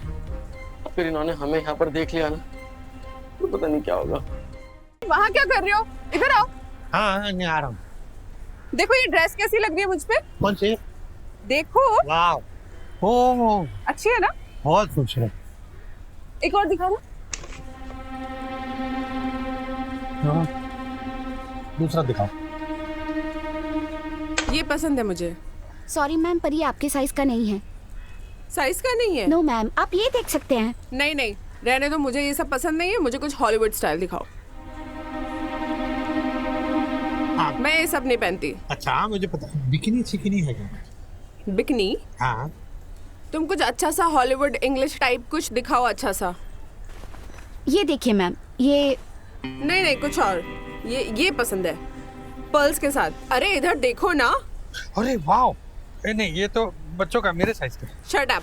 Speaker 11: फिर इन्होंने हमें यहाँ पर देख लिया ना, तो पता नहीं क्या होगा।
Speaker 6: वहाँ क्या कर रहे हो? इधर आओ।
Speaker 2: हाँ, नहीं आ रहा हूँ।
Speaker 6: देखो ये ड्रेस कैसी लग रही है मुझ पे?
Speaker 2: कौन सी?
Speaker 6: देखो।
Speaker 2: वाह, ओ
Speaker 6: अच्छी है ना?
Speaker 2: बहुत खूबसूरत।
Speaker 6: एक और दिखाना।
Speaker 2: हाँ, दूसरा दिखाओ।
Speaker 6: ये पसंद है मुझे।
Speaker 14: सॉरी मैम, पर ये आपके साइज का नहीं है।
Speaker 6: साइज का नहीं है?
Speaker 14: नो मैम, आप ये देख सकते हैं।
Speaker 6: नहीं नहीं, रहने दो, मुझे ये सब पसंद नहीं है। मुझे कुछ हॉलीवुड स्टाइल दिखाओ।
Speaker 2: हाँ।
Speaker 6: मैं ये सब नहीं पहनती।
Speaker 2: अच्छा, मुझे पता। बिकिनी चिकनी है क्या?
Speaker 6: बिकनी?
Speaker 2: हाँ।
Speaker 6: तुम कुछ अच्छा सा हॉलीवुड इंग्लिश टाइप कुछ दिखाओ, अच्छा सा।
Speaker 14: ये देखिए मैम, ये
Speaker 6: नहीं नहीं, कुछ और। ये पसंद है, पर्ल्स के साथ। अरे इधर देखो ना।
Speaker 2: अरे वाह, नहीं ये तो बच्चों का, मेरे साइज का।
Speaker 6: Shut up.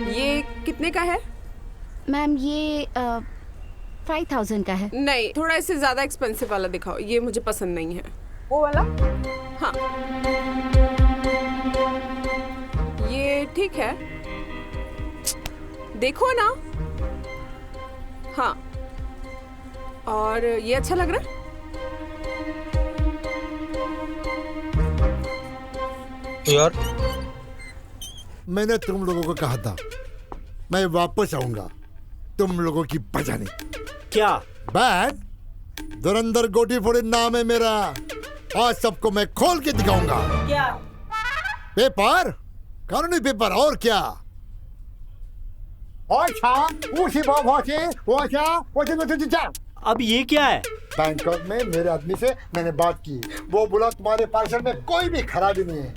Speaker 6: ये कितने का है?
Speaker 14: मैम ये 5000 का है।
Speaker 6: नहीं, थोड़ा इससे ज्यादा एक्सपेंसिव वाला दिखाओ। ये मुझे पसंद नहीं है। वो वाला? हाँ, ये ठीक है, देखो ना। हाँ, और ये अच्छा लग रहा है।
Speaker 2: यार,
Speaker 1: मैंने तुम लोगों को कहा था मैं वापस आऊंगा तुम लोगों की बजाने।
Speaker 7: क्या?
Speaker 1: बैड धुरंधर गोटी फोड़े नाम है मेरा। आज सबको मैं खोल के दिखाऊंगा।
Speaker 3: क्या?
Speaker 1: पेपर, कानूनी पेपर, और क्या?
Speaker 7: अब ये क्या है?
Speaker 1: बैंकॉक में मेरे आदमी से मैंने बात की, वो बोला तुम्हारे पार्सल में कोई भी खराबी नहीं है।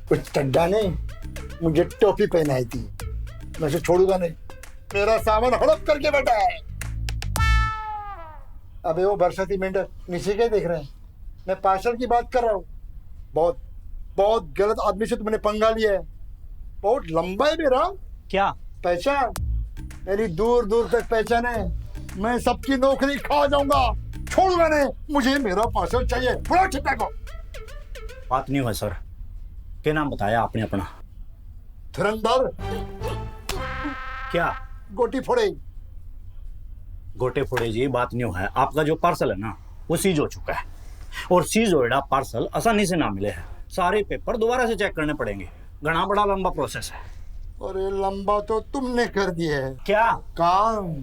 Speaker 1: कुछ चड्डा ने मुझे टोपी पहनाई थी, मैं उसे छोड़ूंगा नहीं। मेरा सामान हड़प करके बैठा है। अबे वो बरसाती मेंढक नीचे क्या देख रहे हैं? मैं पार्सल की बात कर रहा हूँ। बहुत बहुत गलत आदमी से तुमने पंगा लिया है। बहुत लंबा है मेरा।
Speaker 7: क्या?
Speaker 1: पहचान, मेरी दूर दूर तक पहचान है, मैं सबकी नौकरी खा जाऊंगा, छोड़ूंगा नहीं। मुझे मेरा पार्सल चाहिए, बुलाओ चिट्टा को।
Speaker 9: बात नहीं हुआ सर, क्या नाम बताया आपने अपना?
Speaker 1: धुरंधर।
Speaker 9: क्या?
Speaker 1: गोटी फोड़े।
Speaker 9: गोटे फोड़े जी बात नहीं हुआ है। आपका जो पार्सल है ना वो सीज हो चुका है, और सीज होएड़ा पार्सल आसानी से ना मिले हैं। सारे पेपर दोबारा से चेक करने पड़ेंगे, घना बड़ा लंबा प्रोसेस है।
Speaker 1: अरे लंबा तो तुमने कर दिया है।
Speaker 9: क्या
Speaker 1: काम?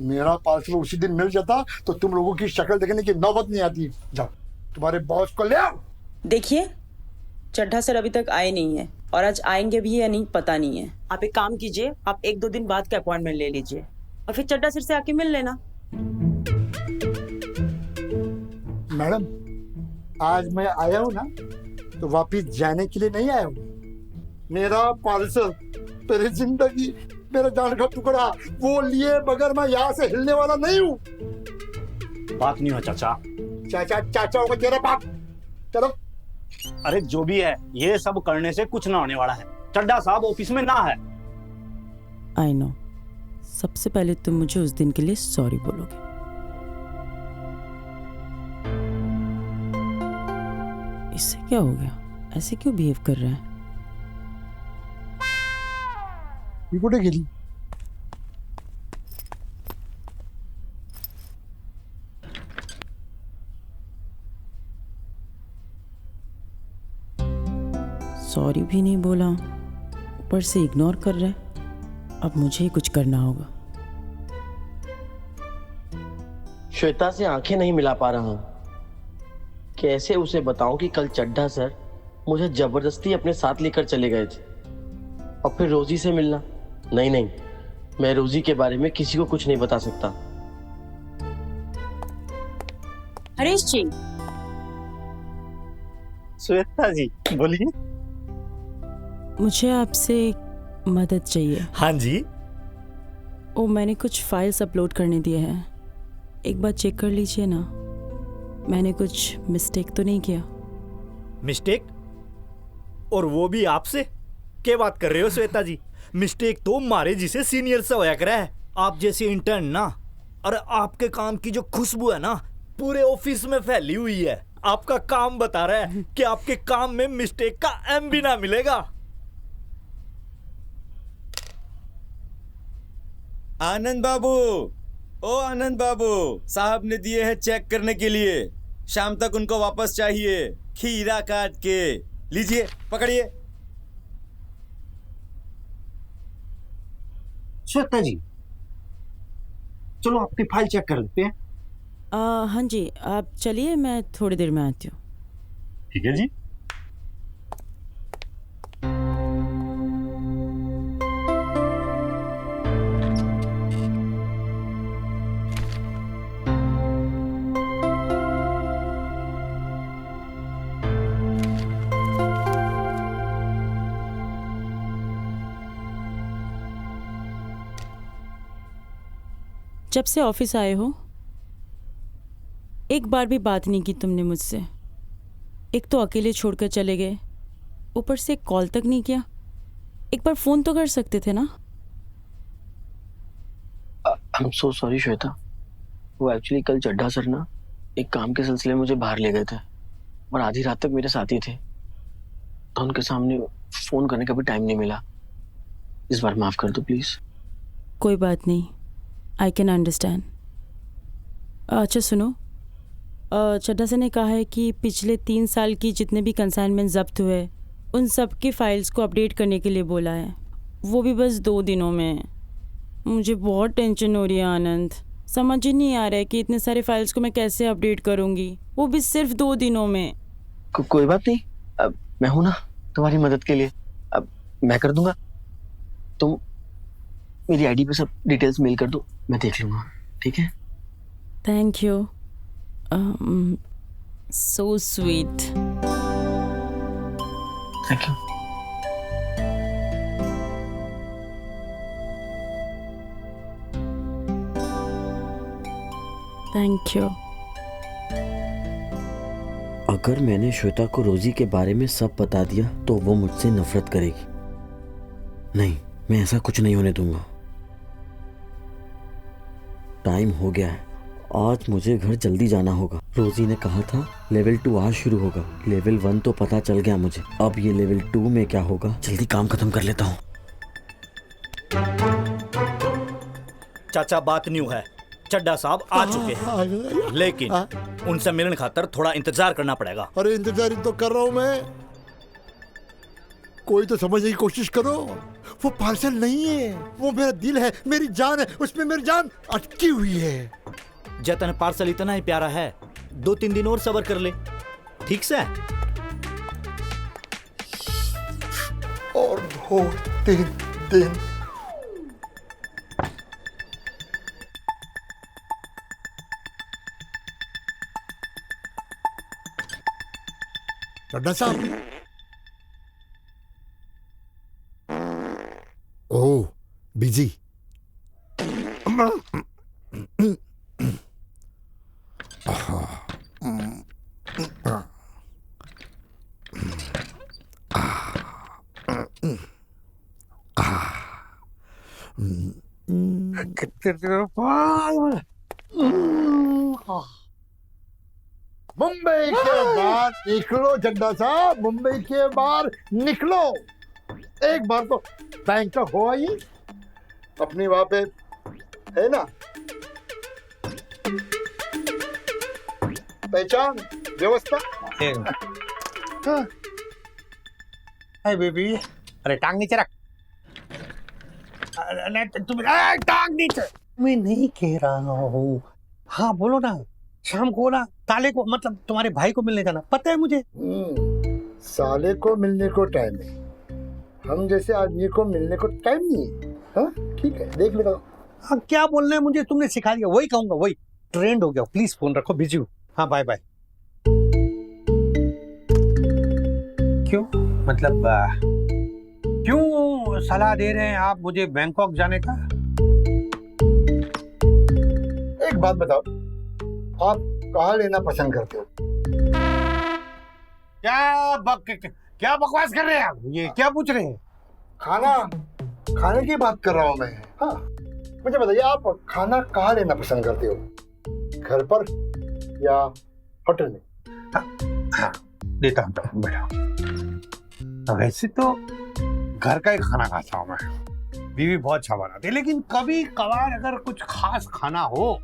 Speaker 1: मेरा पार्सल उसी दिन मिल जाता तो तुम लोगों की शक्ल देखने की नौबत नहीं आती। जाओ तुम्हारे बॉस को ले आओ।
Speaker 3: देखिए, चड्ढा सर अभी तक आए नहीं है, और आज आएंगे भी या नहीं पता नहीं है। आप एक काम कीजिए, आप 1-2 दिन बाद का अपॉइंटमेंट ले लीजिए और फिर चड्ढा सर से आके मिल लेना।
Speaker 1: मैडम, आज मैं आया हूँ ना तो वापिस जाने के लिए नहीं आया हूँ। मेरा पार्सल, मेरी जिंदगी, मेरा जान का टुकड़ा, वो लिए बगैर मैं यहाँ से हिलने वाला नहीं हूँ।
Speaker 9: बात नहीं हुआ चाचा।
Speaker 1: चाचा चाचा होगा तेरा बाप। चलो।
Speaker 9: अरे जो भी है, ये सब करने से कुछ ना होने वाला है। चड्ढा साहब ऑफिस में ना है।
Speaker 3: I know. सबसे पहले तुम मुझे उस दिन के लिए सॉरी बोलोगे। इससे क्या हो गया? ऐसे क्यों बिहेव कर रहा है?
Speaker 1: ये कुठे गेली?
Speaker 3: सॉरी भी नहीं बोला, ऊपर से इग्नोर कर रहा है। अब मुझे ही कुछ करना होगा।
Speaker 11: श्वेता से आंखें नहीं मिला पा रहा हूं। कैसे उसे बताऊं कि कल चड्ढा सर मुझे जबरदस्ती अपने साथ लेकर चले गए थे, और फिर रोजी से मिलना। नहीं नहीं, मैं रोजी के बारे में किसी को कुछ नहीं बता सकता।
Speaker 3: हरीश जी।
Speaker 9: श्वेता जी बोलिए।
Speaker 3: मुझे आपसे मदद चाहिए।
Speaker 8: हाँ जी।
Speaker 3: मैंने कुछ फाइल्स अपलोड करने दिए हैं, एक बार चेक कर लीजिए ना। मैंने कुछ मिस्टेक तो नहीं किया?
Speaker 8: मिस्टेक? और वो भी आपसे? क्या बात कर रहे हो श्वेता जी? मिस्टेक तो मारे जिसे सीनियर से होया करा है। आप जैसे इंटर्न ना, और आपके काम की जो खुशबू है ना पूरे ऑफिस में फैली हुई है। आपका काम बता रहा है कि आपके काम में मिस्टेक का एम भी ना मिलेगा।
Speaker 15: आनंद बाबू, ओ आनंद बाबू, साहब ने दिए हैं चेक करने के लिए। शाम तक उनको वापस चाहिए, खीरा काट के। लीजिए, पकड़िए।
Speaker 9: श्वेता जी, चलो आपकी फाइल चेक कर लेते हैं।
Speaker 3: हाँ जी, आप चलिए, मैं थोड़ी देर में आती हूँ।
Speaker 9: ठीक है जी।
Speaker 3: जब से ऑफिस आए हो एक बार भी बात नहीं की तुमने मुझसे। एक तो अकेले छोड़कर चले गए, ऊपर से कॉल तक नहीं किया। एक बार फोन तो कर सकते थे ना।
Speaker 11: I am so sorry Shweta. वो एक्चुअली कल चड्ढा सर ना एक काम के सिलसिले में मुझे बाहर ले गए थे, और आधी रात तक मेरे साथ ही थे, तो उनके सामने फोन करने का भी टाइम नहीं मिला। इस बार माफ कर दो प्लीज।
Speaker 3: कोई बात नहीं, आई कैन अंडरस्टैंड। अच्छा सुनो, चड्ढा सर ने कहा है कि पिछले 3 साल की जितने भी कंसाइनमेंट जब्त हुए उन सब की फाइल्स को अपडेट करने के लिए बोला है, वो भी बस 2 दिनों में। मुझे बहुत टेंशन हो रही है आनंद, समझ ही नहीं आ रहा है कि इतने सारे फाइल्स को मैं कैसे अपडेट करूंगी, वो भी सिर्फ 2 दिनों में।
Speaker 11: कोई बात नहीं, अब मैं हूं ना तुम्हारी मदद के लिए। अब मैं कर दूंगा, तुम मेरी आईडी पे सब डिटेल्स मेल कर दो, मैं देख लूंगा। ठीक है?
Speaker 3: Thank you, so sweet.
Speaker 11: Thank you.
Speaker 3: Thank you.
Speaker 4: अगर मैंने श्वेता को रोजी के बारे में सब बता दिया तो वो मुझसे नफरत करेगी। नहीं, मैं ऐसा कुछ नहीं होने दूंगा। टाइम हो गया है, आज मुझे घर जल्दी जाना होगा। रोजी ने कहा था लेवल 2 आज शुरू होगा, लेवल 1 तो पता चल गया मुझे, अब ये लेवल 2 में क्या होगा। जल्दी काम खत्म कर लेता हूँ।
Speaker 8: चाचा बात न्यू है, चड्डा साहब आ चुके हैं, लेकिन उनसे मिलने खातर थोड़ा इंतजार करना पड़ेगा।
Speaker 1: अरे इंतजार तो कर रहा हूँ मैं, कोई तो समझने की कोशिश करो। वो पार्सल नहीं है, वो मेरा दिल है, मेरी जान है, उसमें मेरी जान अटकी हुई है।
Speaker 8: जतन पार्सल इतना ही प्यारा है, 2-3 दिन और सब्र कर ले, ठीक से?
Speaker 1: और 2-3 दिन। चड्डा साहब, ओह बिजी। मुंबई के बाहर निकलो चड्डा साहब, मुंबई के बाहर निकलो। एक बार तो बैंक का हो आइए, अपनी वहां पे है ना पहचान व्यवस्था।
Speaker 2: हाय बेबी, अरे टांग नीचे रख। तुम टांग नीचे। मैं नहीं कह रहा हूँ। हाँ बोलो ना, शाम को ना ताले को, मतलब तुम्हारे भाई को मिलने जाना, पता है मुझे।
Speaker 1: साले को मिलने को टाइम है, हम जैसे आदमी को मिलने को टाइम नहीं है। हाँ ठीक है, देख लेगा।
Speaker 2: हाँ क्या बोलना है मुझे, तुमने सिखा दिया, वही कहूंगा, वही ट्रेंड हो गया। प्लीज फोन रखो, बिजी हूँ। हाँ बाय बाय। क्यों, मतलब क्यों सलाह दे रहे हैं आप मुझे बैंकॉक जाने का?
Speaker 1: एक बात बताओ, आप कहाँ लेना पसंद करते हो?
Speaker 2: क्या बकवास कर रहे हैं आप? ये क्या पूछ रहे हैं?
Speaker 1: खाने की बात कर रहा हूँ मैं। हाँ मुझे बताइए, आप खाना कहाँ लेना पसंद करते हो, घर पर या होटल में?
Speaker 2: हाँ देता हूँ बेटा। वैसे तो घर का ही खाना खाता हूँ मैं, बीवी बहुत अच्छा बनाती है, लेकिन कभी कभार अगर कुछ खास खाना हो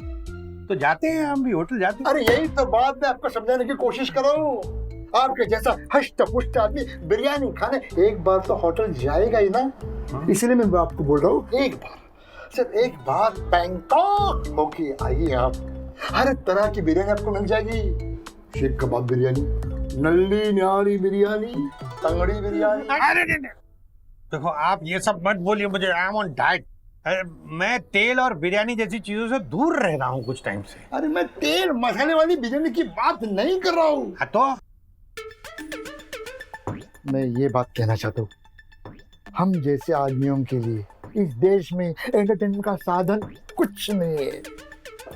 Speaker 2: तो जाते हैं, हम भी होटल जाते हैं।
Speaker 1: अरे यही तो बात मैं आपको समझाने की कोशिश कर रहा हूँ। आपके जैसा हष्ट पुष्ट आदमी बिरयानी खाने एक बार तो होटल जाएगा ही ना। इसलिए मैं आपको बोल रहा हूँ, एक बार, सिर्फ एक बार बैंकॉक होके आइए आप। हर तरह की बिरयानी आपको मिल जाएगी, शीख कबाब बिरयानी, नल्ली न्यारी बिरयानी, तंगड़ी बिरयानी।
Speaker 2: अरे देखो आप ये सब मत बोलिए मुझे, आई एम ऑन डाइट। मैं तेल और बिरयानी जैसी चीजों से दूर रह रहा हूँ कुछ टाइम से।
Speaker 1: अरे मैं तेल मसाले वाली बिरयानी की बात नहीं कर रहा हूँ।
Speaker 2: तो
Speaker 1: मैं ये बात कहना चाहता हूँ, हम जैसे आदमियों के लिए इस देश में एंटरटेनमेंट का साधन कुछ नहीं है।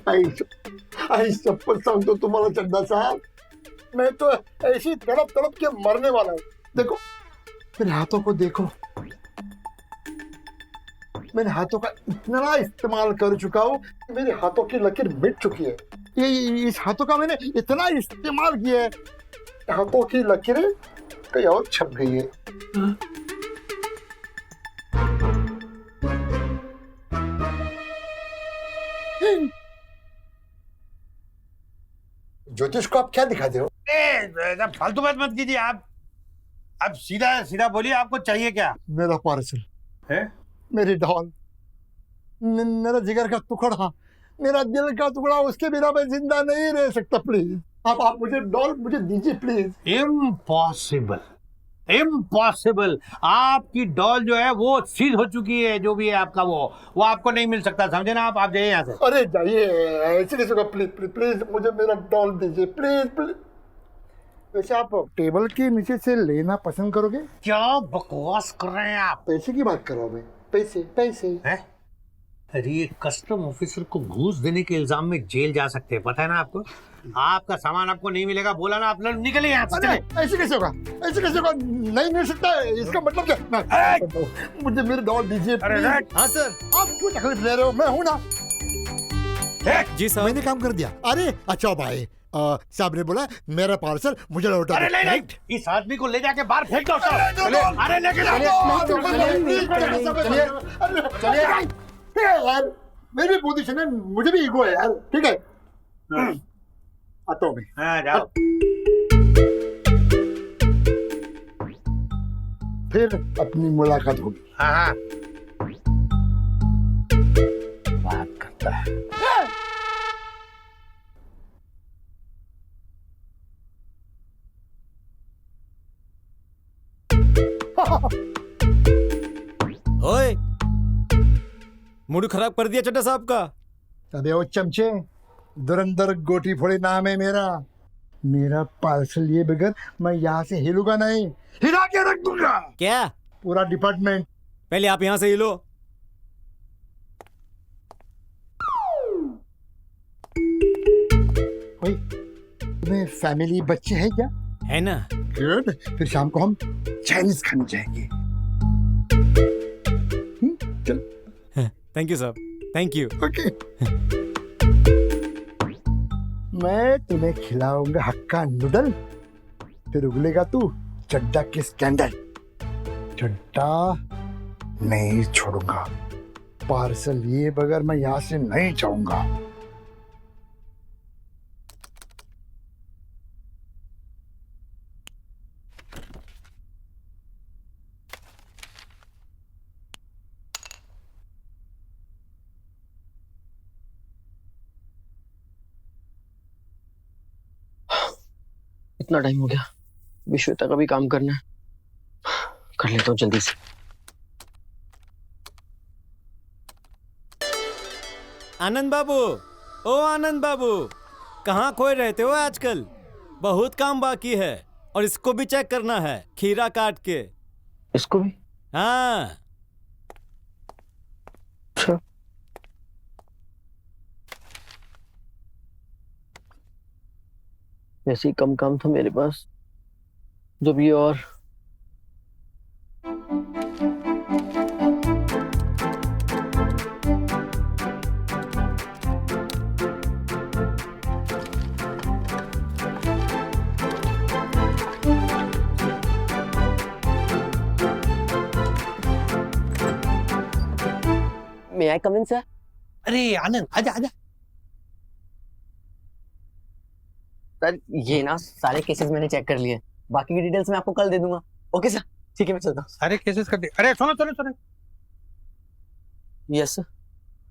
Speaker 1: आई सब पसंद तो तुम्हारा चड्डा साहब, मैं तो ऐसी तड़प तड़प के मरने वाला हूँ। देखो मेरे हाथों को देखो, मैंने हाथों का इतना इस्तेमाल कर चुका हूँ, मेरे हाथों की लकीर मिट चुकी है। ये इस हाथों का मैंने इतना इस्तेमाल किया है, हाथों की लकीरें कहीं और छप गई है। ज्योतिष को आप क्या दिखाते हो?
Speaker 2: फालतू बात मत कीजिए आप सीधा सीधा बोलिए, आपको चाहिए क्या?
Speaker 1: मेरा पार्सल
Speaker 2: है,
Speaker 1: मेरी डॉल, मेरा जिगर का टुकड़ा, मेरा दिल का टुकड़ा, उसके बिना मैं जिंदा नहीं रह सकता। प्लीज आप मुझे डॉल मुझे दीजिए प्लीज।
Speaker 2: Impossible, impossible. आपकी डॉल जो है वो सीज हो चुकी है, जो भी है आपका वो आपको नहीं मिल सकता, समझे ना आप जाइए यहाँ से।
Speaker 1: अरे जाइए, ऐसे नहीं, प्लीज प्लीज प्लीज मुझे मेरा डॉल दीजिए प्लीज प्लीज। वैसे आप टेबल के नीचे से लेना पसंद करोगे?
Speaker 2: क्या बकवास कर रहे हैं आप?
Speaker 1: पैसे की बात कर रहा हूँ मैं, पैसे पैसे।
Speaker 2: हैं? अरे ये कस्टम ऑफिसर को घूस देने के इल्जाम में जेल जा सकते हैं, पता है ना आपको? आपका सामान आपको नहीं मिलेगा, बोला ना आप लोग निकलिए यहाँ से।
Speaker 1: ऐसे कैसे होगा, ऐसे कैसे होगा? नहीं मिल सकता, इसका मतलब क्या? मुझे मेरी डॉल दीजिए।
Speaker 15: हाँ सर।
Speaker 1: आप क्यों तकलीफ ले रहे हो, मैं हूं ना।
Speaker 15: जी साहब।
Speaker 1: मैंने काम कर दिया। अरे अच्छा भाई, साहब ने बोला मेरा पार्सल मुझे लौटा
Speaker 2: अरे
Speaker 1: दो।
Speaker 2: नहीं, इस आदमी को ले जाके बाहर फेंक दो।
Speaker 1: चलिए,
Speaker 2: अरे लेके जाओ।
Speaker 1: चलिए यार, मेरी भी पोजीशन है, मुझे भी ईगो है यार। ठीक है, आता हूँ मैं।
Speaker 2: हाँ जाओ।
Speaker 1: फिर अपनी मुलाकात होगी।
Speaker 2: हाँ बात करता है।
Speaker 15: ओए, मूड खराब कर दिया चड्डा साहब का।
Speaker 1: अबे वो चमचे, धुरंधर गोटी फोड़े नाम है मेरा। मेरा पार्सल लिए बगैर मैं यहाँ से हिलूंगा नहीं, हिला के रख दूंगा।
Speaker 15: क्या?
Speaker 1: पूरा डिपार्टमेंट।
Speaker 15: पहले आप यहाँ से हिलो।
Speaker 1: ओए, तुम्हें फैमिली बच्चे हैं क्या?
Speaker 15: है ना।
Speaker 1: गुड, फिर शाम को हम चाइनीज खाने जाएंगे। चल।
Speaker 15: थैंक यू साहब, थैंक यू।
Speaker 1: ओके। मैं तुम्हें खिलाऊंगा हक्का नूडल, फिर उगलेगा तू चड्डा के स्कैंडल। चड्डा नहीं छोड़ूंगा, पार्सल लिए बगैर मैं यहाँ से नहीं जाऊंगा।
Speaker 11: इतना टाइम हो गया, अभी श्वेता का भी काम करना है, कर लेता हूँ जल्दी से।
Speaker 15: आनंद बाबू, ओ आनंद बाबू, कहाँ खोए रहते हो आजकल? बहुत काम बाकी है और इसको भी चेक करना है, खीरा काट के।
Speaker 11: इसको भी?
Speaker 15: हाँ।
Speaker 11: अच्छा। वैसे ही कम काम था मेरे पास, जब ये और May I come in, sir?
Speaker 2: अरे आनंद, आजा आजा।
Speaker 11: सर ये ना सारे केसेस मैंने चेक कर लिए, बाकी की डिटेल्स मैं आपको कल दे दूंगा। ओके सर, ठीक है, मैं चलता हूँ।
Speaker 2: सारे केसेस कर दिए। अरे सुनो सुनो सुनो।
Speaker 11: Yes sir.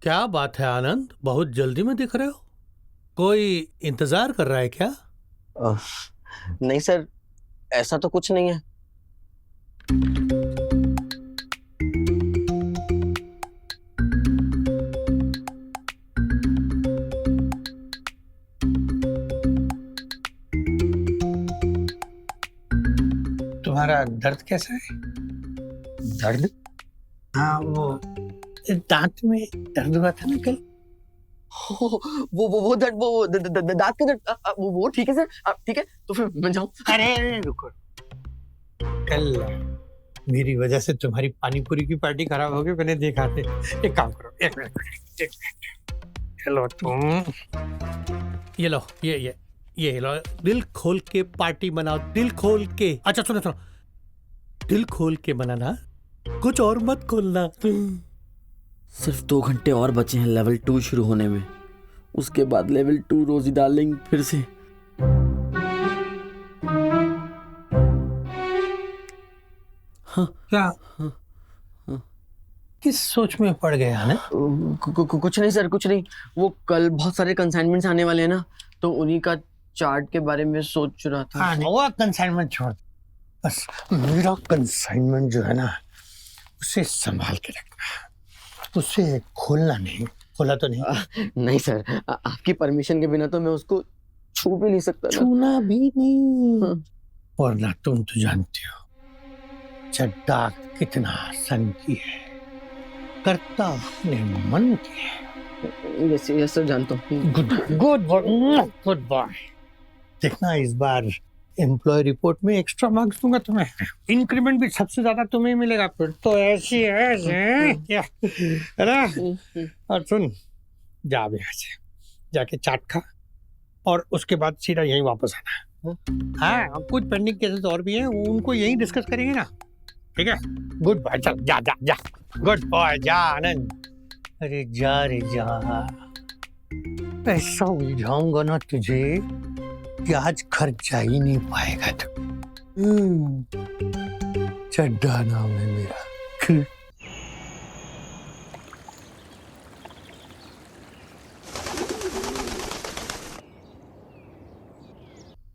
Speaker 2: क्या बात है आनंद, बहुत जल्दी में दिख रहे हो, कोई इंतजार कर रहा है क्या?
Speaker 11: नहीं सर, ऐसा तो कुछ नहीं है।
Speaker 2: तुम्हारा दर्द कैसा है? दर्द? हाँ वो दांत में दर्द हुआ था ना कल।
Speaker 11: वो दर्द, वो दांत का दर्द, वो ठीक है सर, ठीक है, तो फिर मैं जाऊँ?
Speaker 2: अरे रुको, कल मेरी वजह से तुम्हारी पानीपुरी की पार्टी खराब हो गई, मैंने देखा थे। एक काम करो, एक मिनट, चलो तुम ये लो, ये लो, दिल खोल के पार्टी बनाओ, दिल खोल के। अच्छा सुनो सुनो, दिल खोल के बनाना, कुछ और मत खोलना।
Speaker 4: सिर्फ 2 घंटे और बचे हैं लेवल 2 शुरू होने में, उसके बाद लेवल 2 रोजी डार्लिंग फिर से।
Speaker 2: हाँ क्या? हाँ। किस सोच में पड़ गया ना?
Speaker 11: कुछ नहीं सर, कुछ नहीं, वो कल बहुत सारे कंसाइनमेंट्स आने वाले हैं ना, तो उन्हीं का चार्ट के बारे में सोच रहा था।
Speaker 2: हाँ, वो कंसाइनमेंट छोड़, बस मेरा कंसाइनमेंट जो है ना, उसे संभाल के रखना, उसे खोलना नहीं। खोला तो नहीं?
Speaker 11: नहीं सर, आपकी परमिशन के बिना तो मैं उसको छू भी नहीं सकता।
Speaker 2: छूना भी नहीं। और ना तुम तो जानते हो चड्डा कितना सनकी है, करता अपने मन की है।
Speaker 11: यस सर, जानता हूँ।
Speaker 2: Good boy. देखना इस बार एम्प्लॉय रिपोर्ट में एक्स्ट्रा मार्क्स दूंगा तुम्हें, इंक्रीमेंट भी सबसे ज्यादा तुम्हें मिलेगा। फिर तो ऐसी है क्या, है ना? और सुन, जा यहाँ से, जाके चाट खा और उसके बाद सीधा यहीं वापस आना। हाँ, कुछ पेंडिंग केसेस और भी हैं, उनको यहीं डिस्कस करेंगे ना। ठीक है, गुड बाय। चल जा जा जा, गुड बॉय, जा आनंद। अरे जा रे जा, ऐसा उलझाऊंगा ना तुझे कि आज घर जा ही नहीं पाएगा तू। चड्ढा नाम है मेरा।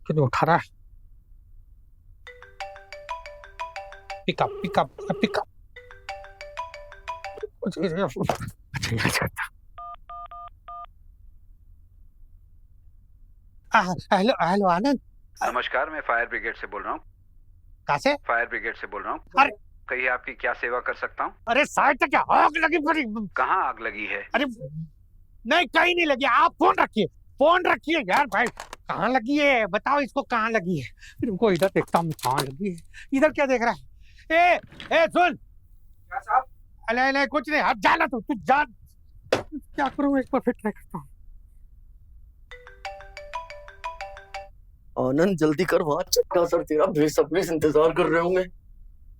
Speaker 2: क्यों उठा रहा है? Pickup pickup pickup. अच्छा यहाँ चलता। हेलो हेलो आनंद।
Speaker 13: नमस्कार, मैं फायर ब्रिगेड से बोल रहा हूँ।
Speaker 2: कहाँ से?
Speaker 13: फायर ब्रिगेड से बोल रहा हूँ।
Speaker 2: अरे
Speaker 13: कहिए आपकी क्या सेवा कर सकता हूँ?
Speaker 2: अरे साइड तक क्या आग लगी पड़ी?
Speaker 13: कहाँ आग लगी है?
Speaker 2: अरे नहीं, कहीं नहीं लगी। आप फोन रखिए यार भाई। कहाँ लगी है बताओ, इसको कहाँ लगी है? रुको इधर देखता हूँ कहाँ लगी है। इधर क्या देख रहा है? ए सुन।
Speaker 13: क्या साहब?
Speaker 2: अले कुछ नहीं, हट जाना तू जा। क्या करूँ, एक बार फिर ट्राई करता हूँ।
Speaker 11: आनंद जल्दी कर, वहां चड्ढा सर तेरा बेसब्री से इंतजार कर रहे होंगे।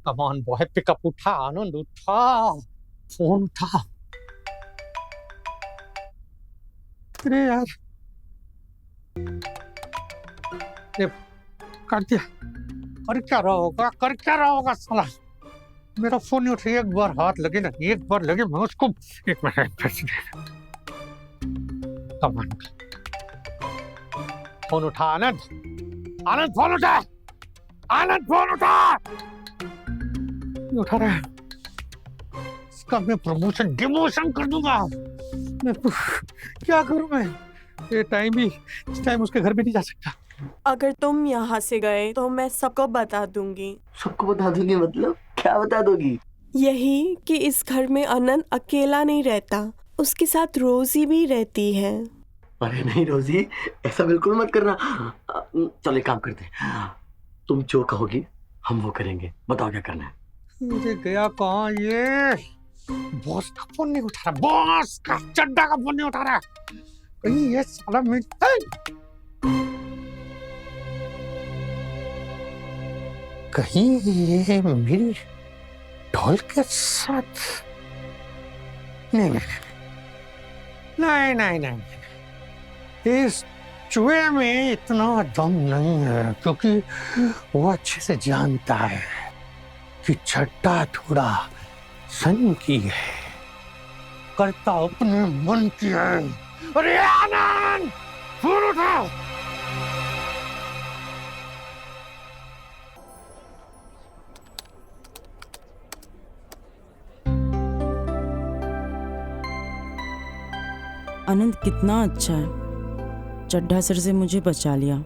Speaker 2: कम ऑन बॉय, पिकअप उठा आनंद, उठा फोन उठा। अरे यार ये कर दिया। कर क्या रहा होगा साला। मेरा फोन नहीं उठा। एक बार हाथ लगे ना, एक बार लगे मैं उसको। एक मिनट फोन उठा आनंद। आनंद फोन उठा। आनंद फोन उठा। उठा रहा है। इसका मैं प्रमोशन डिमोशन कर दूंगा। मैं क्या करूं मैं? ये टाइम भी इस टाइम उसके घर भी नहीं जा सकता।
Speaker 12: अगर तुम यहाँ से गए तो मैं सबको बता दूंगी।
Speaker 11: सबको बता दूंगी मतलब क्या बता दोगी?
Speaker 12: यही कि इस घर में आनंद अकेला नहीं रहता, उसके साथ रोजी भी रहती है।
Speaker 11: अरे नहीं रोजी, ऐसा बिल्कुल मत करना। चलो एक काम करते हैं, तुम जो कहोगी हम वो करेंगे। बताओ क्या करना है?
Speaker 2: मुझे गया कहाँ ये? बॉस का फोन नहीं उठा रहा, बॉस का चड्ढा का फोन नहीं उठा रहा। कहीं ये साला कहीं ये मेरी ढोल के साथ नहीं। इस चूहे में इतना दम नहीं है, क्योंकि वो अच्छे से जानता है कि चड्ढा थोड़ा सन की है, करता अपने मन की है। अरे आनंद फोन उठाओ।
Speaker 3: आनंद कितना अच्छा है, चड्ढा सर से मुझे बचा लिया,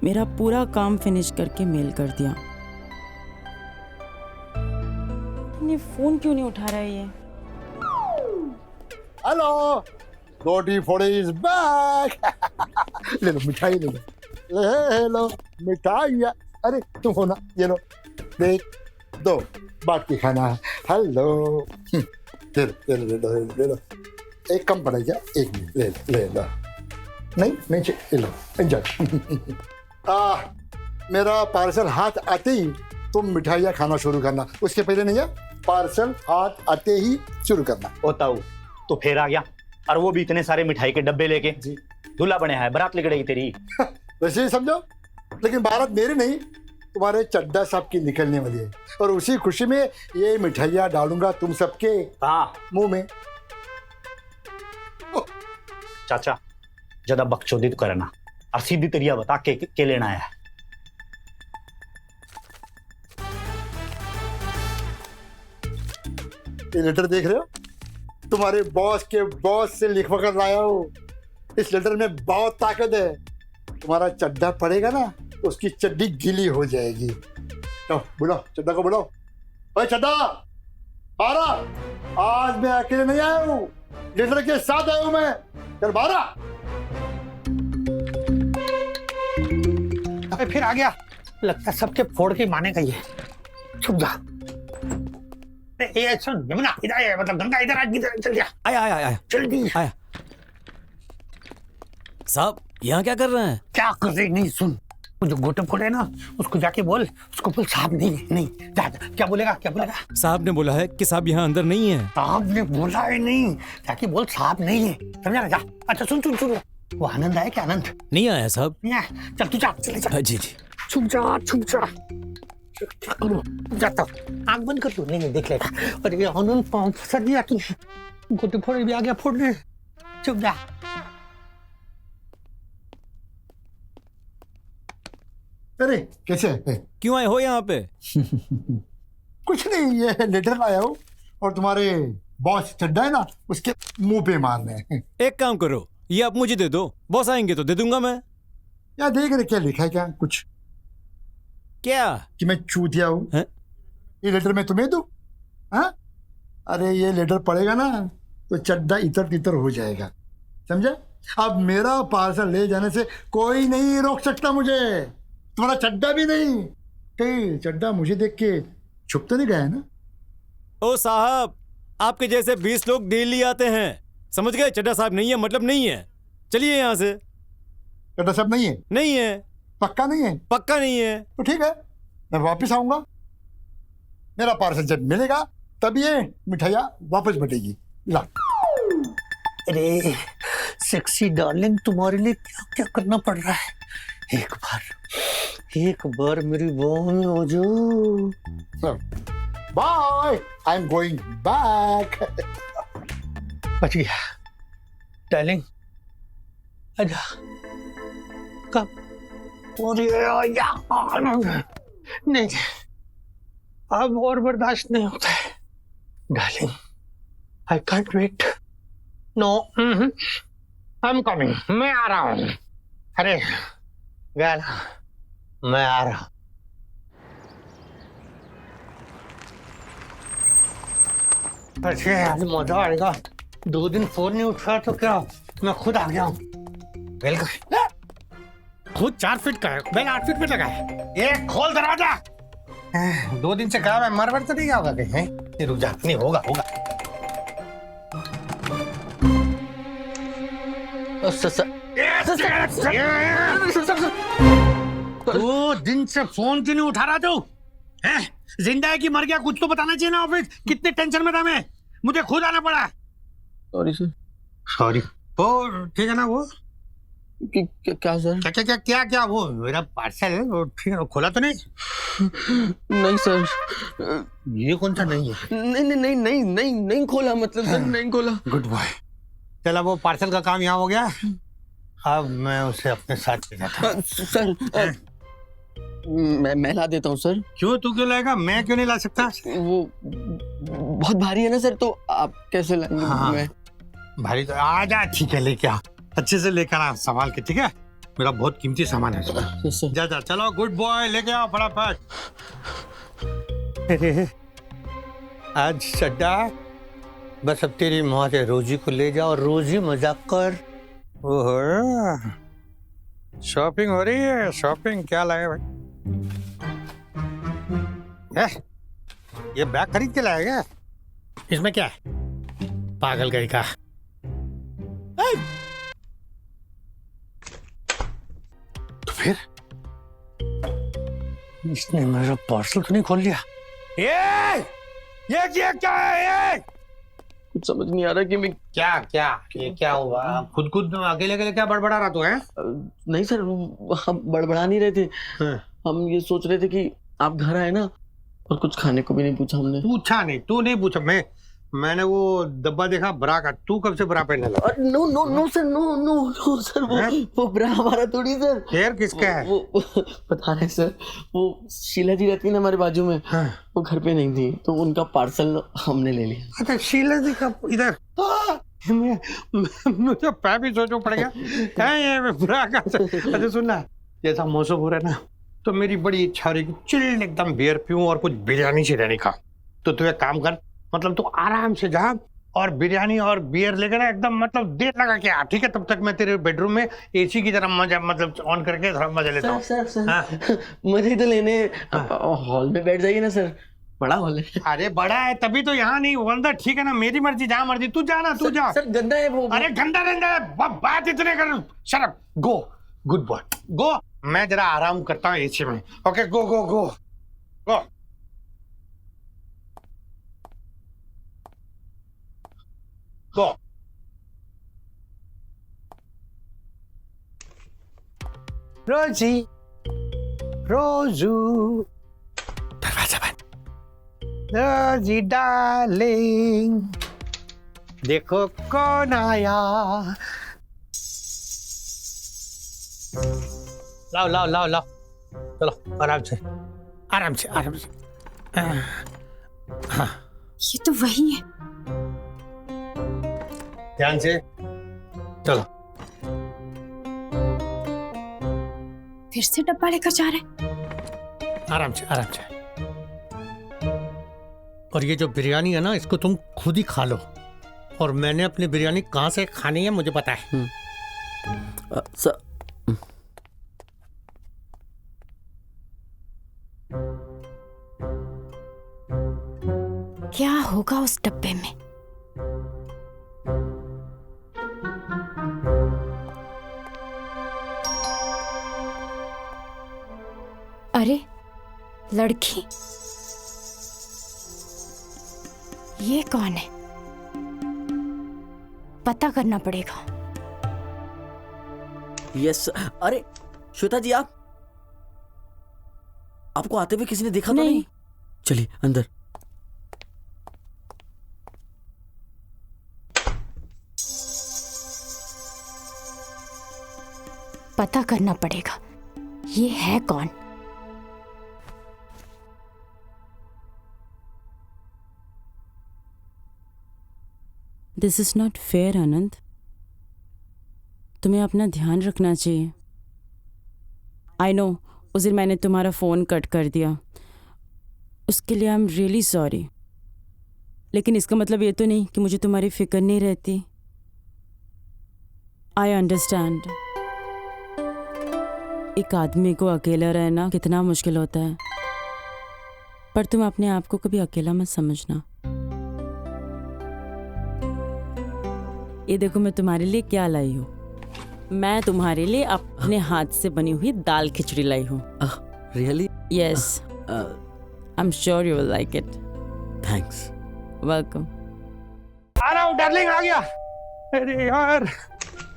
Speaker 3: मेरा पूरा काम फिनिश करके मेल कर दिया। ये फोन क्यों नहीं उठा रहा है ये?
Speaker 1: हेलो, गोटी फोड़े इज बैक। ले लो मिठाई, ले लो मिठाई। अरे तुम हो ना, ये लो, एक दो बात की खाना है। हेलो, ले लो। एक कम पड़ेगा, एक मिनट ले लो। नहीं ले लो, एंजॉय। मेरा पार्सल हाथ आते ही तुम मिठाइयाँ खाना शुरू करना, उसके पहले नहीं है। पार्सल हाथ आते ही शुरू करना।
Speaker 9: होता हूँ तो फिर आ गया, और वो भी इतने सारे मिठाई के डब्बे लेके। दूल्हा बने है, बारात निकलेगी तेरी।
Speaker 1: वैसे ही समझो, लेकिन बारात मेरी नहीं, तुम्हारे चड्ढा साहब की निकलने वाली है, और उसी खुशी में ये मिठाइयाँ डालूंगा तुम सबके मुंह में।
Speaker 9: चाचा ज्यादा बकचोदी तो करना, और सीधी तरिया बता के लेना है।
Speaker 1: ये लेटर देख रहे हो, तुम्हारे बॉस के बॉस से लिखवा कर लाया हूँ। इस लेटर में बहुत ताकत है। तुम्हारा चड्ढा पड़ेगा ना, उसकी चड्डी गीली हो जाएगी। तो बुलाओ चड्ढा को, बुलाओ। ओए चड्ढा, बारा, आज मैं अकेले नहीं आया हूँ, लेटर के साथ आया हूँ मैं। चल बारा।
Speaker 2: अबे फिर आ गया, लगता है सबके फोड़ के माने का ही है। छुप जा। सुन यमुना, इधर मतलब गंगा इधर आ, चल जा।
Speaker 8: आया
Speaker 2: जल्दी आया।
Speaker 16: साहब यहाँ क्या कर रहे हैं?
Speaker 2: क्या कर रहे? नहीं सुन, वो जो गोटे फोड़े ना उसको जाके बोल, उसको बोल साहब नहीं है, नहीं जा, जा। क्या बोलेगा, क्या बोलेगा?
Speaker 16: साहब ने बोला है कि साहब यहाँ अंदर नहीं है।
Speaker 2: साहब ने बोला है नहीं, जाके बोल साहब नहीं है, समझा ना? जा। अच्छा सुन सुन सुन, वो आनंद आया क्या? आनंद
Speaker 16: नहीं आया साहब।
Speaker 2: नहीं आया, चल तू जा, चले जा।
Speaker 16: जी जी।
Speaker 2: छुप जा, छुप जा। क्या करूं? जाता हूँ, आँख बंद कर दो, नहीं देख लेगा। अरे आनंद पाँव फंसा दिया तूने, गोटे फोड़े भी आ गया फोड़ने। चुप जा।
Speaker 1: अरे कैसे है?
Speaker 16: क्यों आए हो यहाँ पे?
Speaker 1: कुछ नहीं, ये लेटर लाया हूँ और तुम्हारे बॉस चड्डा है ना, उसके मुंह पे मारने हैं।
Speaker 16: एक काम करो, ये आप मुझे दे दो, बॉस आएंगे तो दे दूंगा मैं।
Speaker 1: या देख रहे क्या लिखा है? क्या कुछ?
Speaker 16: क्या
Speaker 1: कि मैं चूतिया हूँ? ये लेटर मैं तुम्हें दूँ? हाँ, अरे ये लेटर पड़ेगा ना तो चड्डा इतर तितर हो जाएगा, समझा? अब मेरा पार्सल ले जाने से कोई नहीं रोक सकता मुझे, तुम्हारा चड्डा भी नहीं। कहीं चड्डा मुझे देख के छुप तो नहीं गया है ना?
Speaker 16: ओ साहब, आपके जैसे 20 लोग डेली आते हैं, समझ गए? चड्डा साहब नहीं है मतलब नहीं है, चलिए यहाँ से।
Speaker 1: चड्डा साहब नहीं है?
Speaker 16: नहीं है।
Speaker 1: पक्का नहीं है?
Speaker 16: पक्का नहीं है।
Speaker 1: तो ठीक है, मैं वापस आऊंगा, मेरा पार्सल जब मिलेगा तब ये मिठाइयाँ वापस बटेगी। ला।
Speaker 2: अरे सेक्सी डार्लिंग, तुम्हारे लिए क्या क्या करना पड़ रहा है। एक बार मेरी बाहों में हो जाओ।
Speaker 1: Bye, I am going back.
Speaker 2: बच गया डार्लिंग, आजा। कब? अरे यार नहीं, अब और बर्दाश्त नहीं होता है darling, I can't wait. No, I am coming, मैं आ रहा हूँ। अरे गया, मैं आ रहा हूँ। अच्छे आज मजा आएगा। 2 दिन फोन नहीं उठा तो क्या, मैं खुद आ गया हूँ। वेलकम। खुद 4 फीट का है, मैंने 8 फीट पे लगा है। ये खोल दरवाजा। 2 दिन से कहा मैं मरवर तो नहीं गया होगा कहीं? ये रुक जा, नहीं होगा होगा। 2 दिन से फोन क्यों नहीं उठा रहा तू? हैं? जिंदा है कि मर गया, कुछ तो बताना चाहिए ना। ऑफिस कितने टेंशन में था मैं, मुझे खुद आना पड़ा।
Speaker 11: Sorry sir.
Speaker 2: सॉरी। वो ठीक है ना? वो
Speaker 11: क्या सर?
Speaker 2: क्या क्या क्या क्या क्या? वो मेरा पार्सल है, वो ठीक है? खोला तो नहीं?
Speaker 11: नहीं सर।
Speaker 2: ये कौन सा नहीं है?
Speaker 11: नहीं नहीं नहीं नहीं नहीं नहीं खोला, मतलब सर नहीं खोला।
Speaker 2: Good boy. चला, वो पार्सल का काम यहाँ हो गया, अब मैं उसे अपने साथ ले जाता हूँ।
Speaker 11: सर मैं ला देता हूँ सर।
Speaker 2: क्यों? तू क्यों लाएगा? मैं क्यों नहीं ला सकता?
Speaker 11: वो बहुत भारी है ना सर, तो आप कैसे लाएंगे?
Speaker 2: हाँ,
Speaker 11: मैं
Speaker 2: भारी तो आ जा, ठीक है लेके आ, अच्छे से लेकर आ संभाल के, ठीक है? मेरा बहुत कीमती सामान है इसमें। जा जा, चलो गुड बॉय, लेके आओ फटाफट। आज चड्डा, बस अब तेरी माँ से रोजी को ले जाओ, रोजी मजाक कर। ओहो, शॉपिंग हो रही है। शॉपिंग क्या लाए भाई? ये बैग खरीद के लाएगा? इसमें क्या है? पागल गई का। तो फिर इसने मेरा पार्सल तो नहीं खोल लिया? ये क्या है? ये
Speaker 11: कुछ समझ नहीं आ रहा कि मैं
Speaker 2: ये क्या हुआ? खुद अकेले क्या बड़बड़ा रहा तू है?
Speaker 11: नहीं सर, हम बड़बड़ा नहीं रहे थे। हम ये सोच रहे थे कि आप घर आए ना, और कुछ खाने को भी नहीं पूछा हमने।
Speaker 2: पूछा नहीं? तू नहीं पूछा? मैंने वो डब्बा देखा ब्रा का। तू कब से ब्रा पहनने लगा?
Speaker 11: No no no sir, no sir, वो ब्रा हमारा थोड़ी सर।
Speaker 2: फिर किसका है?
Speaker 11: वो बता रहे सर, वो शीला जी रहती है ना हमारे बाजू में। वो घर पे नहीं थी, तो उनका पार्सल हमने ले लिया।
Speaker 2: अच्छा, शीला जी का इधर? मुझे पैर भी सोचना पड़ेगा। ये ब्रा का। अच्छा सुनना, जैसा मौसम हो रहा है ना, तो मेरी बड़ी इच्छा हो रही है कि चिल्ड एकदम बियर पीऊं और कुछ बिरयानी से रहने का। तो तू एक काम कर, मतलब तू आराम से जा और बिरयानी और बियर लेकर ना एकदम मतलब देर लगा के आ, ठीक है? तब तक मैं तेरे बेडरूम में एसी की तरह मजा मतलब ऑन करके थोड़ा मजा लेता हूँ।
Speaker 11: सर मजे तो लेने हॉल में बैठ जाइए ना सर। बड़ा हॉल है।
Speaker 2: अरे बड़ा है तभी तो यहाँ नहीं, वो अंदर ठीक है ना, मेरी मर्जी, जहाँ मर्जी तू जाना, तू जा।
Speaker 11: सर गंदा है वो।
Speaker 2: अरे गंदा गंदा है, बात इतने कर, शट गो, गुड बॉय गो। मैं जरा आराम करता हूँ एसी में। ओके गो गो गो गो। गो। रोजी रोजू, दरवाजा बंद। रोजी डार्लिंग, देखो कौन आया। लाओ लाओ लाओ लाओ, चलो आराम से आराम से आराम से। हाँ
Speaker 5: ये तो वही है।
Speaker 2: ध्यान से चलो।
Speaker 5: फिर से डब्बा लेकर जा रहे।
Speaker 2: आराम से आराम से। और ये जो बिरयानी है ना, इसको तुम खुद ही खा लो। और मैंने अपनी बिरयानी कहाँ से खानी है मुझे पता है।
Speaker 4: सर
Speaker 5: क्या होगा उस डब्बे में? अरे लड़की, ये कौन है? पता करना पड़ेगा।
Speaker 4: यस। अरे श्वेता जी, आपको आते हुए किसी ने देखा तो नहीं? चलिए अंदर।
Speaker 5: पता करना पड़ेगा ये है कौन।
Speaker 3: दिस इज नॉट फेयर आनंद, तुम्हें अपना ध्यान रखना चाहिए। आई नो उस दिन मैंने तुम्हारा फ़ोन कट कर दिया, उसके लिए आई एम रियली सॉरी। लेकिन इसका मतलब ये तो नहीं कि मुझे तुम्हारी फिक्र नहीं रहती। आई अंडरस्टैंड एक आदमी को अकेला रहना कितना मुश्किल होता है, पर तुम अपने आप को कभी अकेला मत समझना। ये देखो मैं तुम्हारे लिए क्या लाई हूँ। मैं तुम्हारे लिए अपने हाथ से बनी हुई दाल खिचड़ी लाई हूँ।
Speaker 4: Really?
Speaker 3: Yes, I am sure you will like it.
Speaker 4: Thanks.
Speaker 3: Welcome.
Speaker 2: आ रहा हूँ डार्लिंग, आ गया। अरे यार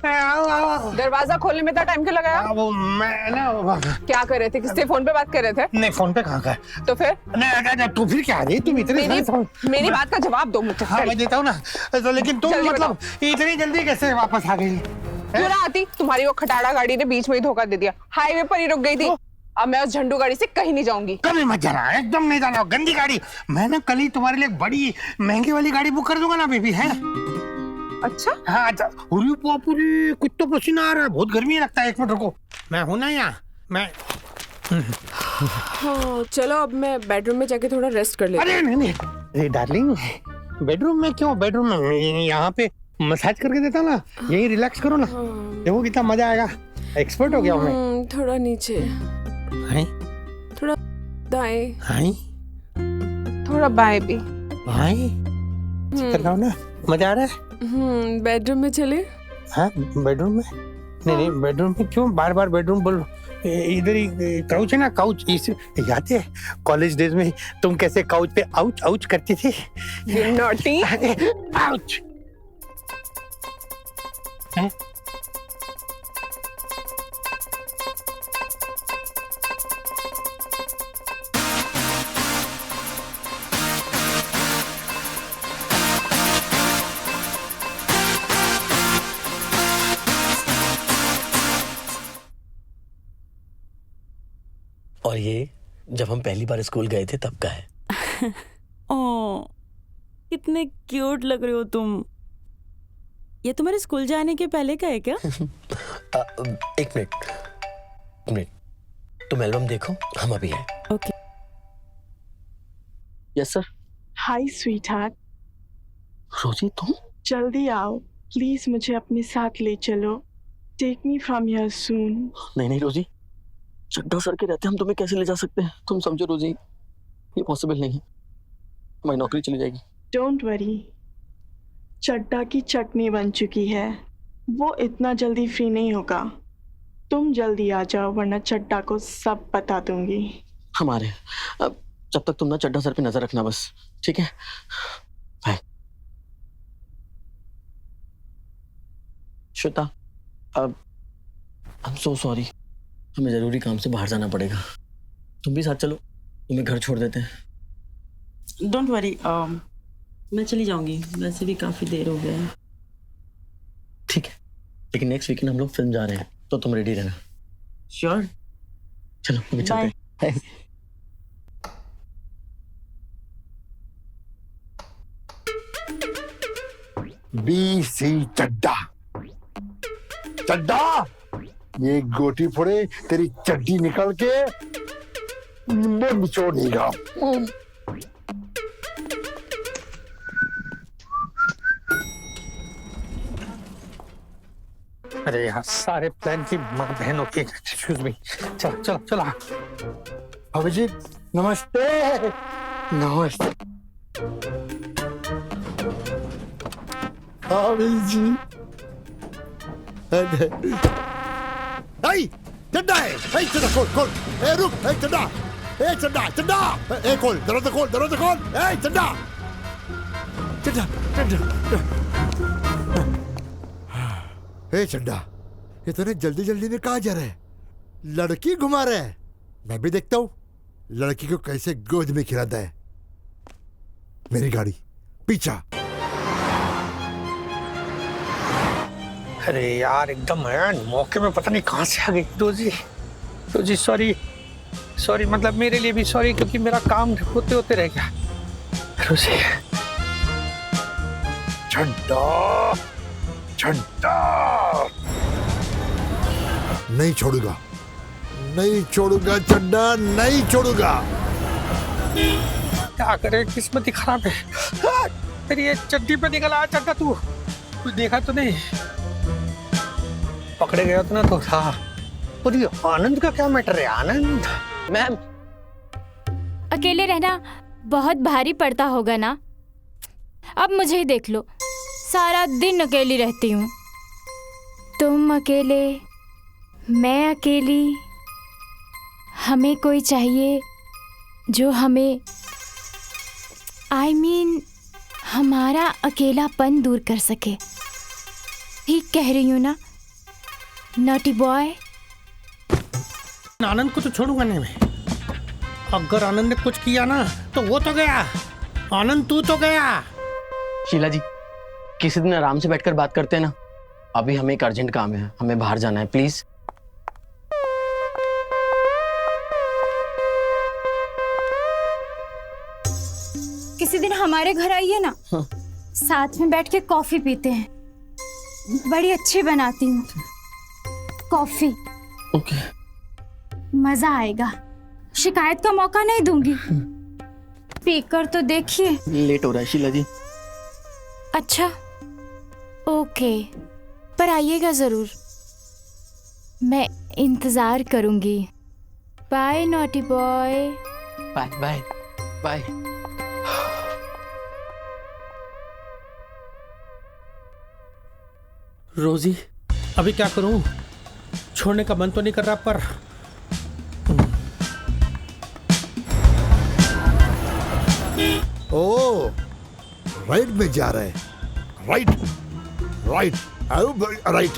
Speaker 6: दरवाजा खोलने में इतना टाइम क्यों लगाया?
Speaker 2: वो मैं ना
Speaker 6: क्या कर रहे थे? किससे फोन पे बात कर रहे थे?
Speaker 2: नहीं फोन पे कहाँ का?
Speaker 6: तो फिर?
Speaker 2: नहीं तो फिर क्या रही तुम इतने
Speaker 6: मेरी बात का जवाब दो मुझे।
Speaker 2: हाँ मैं देता हूँ ना, तो लेकिन तुम मतलब इतनी जल्दी कैसे वापस आ गई?
Speaker 6: क्यों ना आती? तुम्हारी वो खटाड़ा गाड़ी ने बीच में ही धोखा दे दिया, हाईवे पर ही रुक गई थी। अब मैं उस झंडू गाड़ी से कहीं नहीं जाऊंगी।
Speaker 2: कभी मत जाना, एकदम नहीं जाना, गंदी गाड़ी। मैं ना कल ही तुम्हारे लिए बड़ी महंगी वाली गाड़ी बुक कर दूंगा ना बेबी, है?
Speaker 6: अच्छा?
Speaker 2: हाँ अच्छा। पूरी कुछ तो पसीना आ रहा है, बहुत गर्मी लगता है। एक मिनट रुको, मैं हूं ना यहाँ। मैं
Speaker 6: हाँ चलो, अब मैं बेडरूम में जाके थोड़ा रेस्ट कर लेती हूँ।
Speaker 2: अरे नहीं अरे डार्लिंग, बेडरूम में क्यों? बेडरूम में यहाँ पे मसाज करके देता ना, यही रिलैक्स करो ना। देखो कितना मजा आएगा। एक्सपर्ट हो गया हूँ मैं।
Speaker 6: थोड़ा नीचे, थोड़ा दाएं, थोड़ा बाएं भी।
Speaker 2: कर रहा हूँ ना, मजा आ रहा है।
Speaker 6: बेडरूम में चले?
Speaker 2: हाँ बेडरूम में? नहीं बेडरूम में क्यों बार बार बेडरूम बोल? इधर ही काउच है ना, काउच। इस याद है कॉलेज डेज में तुम कैसे काउच पे आउच आउच करती थी?
Speaker 6: नॉटी।
Speaker 2: आउच।
Speaker 4: और ये जब हम पहली बार स्कूल गए थे तब का है।
Speaker 3: ओह कितने क्यूट लग रहे हो तुम। ये तुम्हारे स्कूल जाने के पहले का है क्या?
Speaker 4: एक मिनट, तुम एल्बम देखो, हम अभी हैं।
Speaker 3: Okay.
Speaker 4: Yes sir.
Speaker 12: Hi sweet heart.
Speaker 4: Rosie तुम?
Speaker 12: जल्दी आओ प्लीज, मुझे अपने साथ ले चलो। टेक मी फ्रॉम हियर सून।
Speaker 4: नहीं रोजी, चड्ढा सर के रहते हम तुम्हें कैसे ले जा सकते हैं? तुम समझो रोजी, ये पॉसिबल नहीं है।
Speaker 11: हमारी नौकरी चली जाएगी।
Speaker 12: डोंट वरी, चड्डा की चटनी बन चुकी है, वो इतना जल्दी फ्री नहीं होगा। तुम जल्दी आ जाओ वरना चड्डा को सब बता दूंगी।
Speaker 11: हमारे अब जब तक तुम ना चड्डा सर पे नजर रखना बस, ठीक है? बाय। श्वेता, अब आई एम सो सॉरी, हमें जरूरी काम से बाहर जाना पड़ेगा। तुम भी साथ चलो, तुम्हें घर छोड़ देते हैं।
Speaker 3: डोंट वरी, मैं चली जाऊंगी, वैसे भी काफी देर हो गया है।
Speaker 11: ठीक है, लेकिन नेक्स्ट वीकेंड हम लोग फिल्म जा रहे हैं, तो तुम रेडी रहना।
Speaker 3: श्योर।
Speaker 11: चलो अभी चलते हैं।
Speaker 1: BC चड्डा, चड्डा ये गोटी फोड़े तेरी चड्डी निकल के निम्बो निचोड़ देगा।
Speaker 2: अरे यार, सारे प्लान की माँ बहनों की। एक्सक्यूज मी, चलो चलो चलो।
Speaker 1: अभिजीत नमस्ते। नमस्ते अभिजीत। चड्डा है, चड्डा खोल खोल। रुक, चड्डा, चड्डा चड्डा, खोल दरवाजा, खोल दरवाजा, खोल। चड्डा चड्डा चड्डा। चड्डा, ये तूने जल्दी जल्दी में कहा जा रहा है? लड़की घुमा रहा है? मैं भी देखता हूँ लड़की को कैसे गोद में खिलाता है। मेरी गाड़ी पीछा।
Speaker 2: अरे यार, एकदम एंड मौके में पता नहीं कहां से आ गई रोजी। रोजी सॉरी, सॉरी, मतलब मेरे लिए भी सॉरी, क्योंकि मेरा काम होते होते रह गया। रोजी,
Speaker 1: चड्डा चड्डा, नहीं छोड़ूंगा, नहीं छोड़ूंगा चड्डा, नहीं छोड़ूंगा।
Speaker 2: क्या करे, किस्मत ही खराब है। तेरी ये चड्डी पे निकल आया चड्डा। तू देखा तो नहीं? पकड़े गया था ना तो था। और ये आनंद का क्या मैटर है? आनंद
Speaker 11: मैम,
Speaker 5: अकेले रहना बहुत भारी पड़ता होगा ना? अब मुझे ही देख लो, सारा दिन अकेली रहती हूँ। तुम अकेले, मैं अकेली। हमें कोई चाहिए जो हमें I mean, हमारा अकेलापन दूर कर सके। ठीक कह रही हूँ ना नॉटी बॉय?
Speaker 2: आनंद को तो छोड़ूंगा नहीं मैं। अगर आनंद ने कुछ किया ना तो वो तो गया। आनंद तू तो गया।
Speaker 11: शीला जी, किसी दिन आराम से बैठकर बात करते हैं ना। अभी हमें एक अर्जेंट काम है, हमें बाहर जाना है, प्लीज।
Speaker 5: किसी दिन हमारे घर आइए ना।
Speaker 11: हाँ।
Speaker 5: साथ में बैठ के कॉफी पीते हैं। बड़ी अच्छी बनाती हूँ कॉफी।
Speaker 11: ओके।
Speaker 5: मजा आएगा, शिकायत का मौका नहीं दूंगी। पीकर तो देखिए।
Speaker 11: लेट हो रहा है शीला जी।
Speaker 5: अच्छा ओके, पर आइएगा जरूर, मैं इंतजार करूंगी। Bye naughty boy.
Speaker 11: Bye bye bye.
Speaker 2: Rosie, अभी क्या करूं? छोड़ने का मन तो नहीं कर रहा, पर
Speaker 1: ओ राइट में जा रहे हैं। Right right right.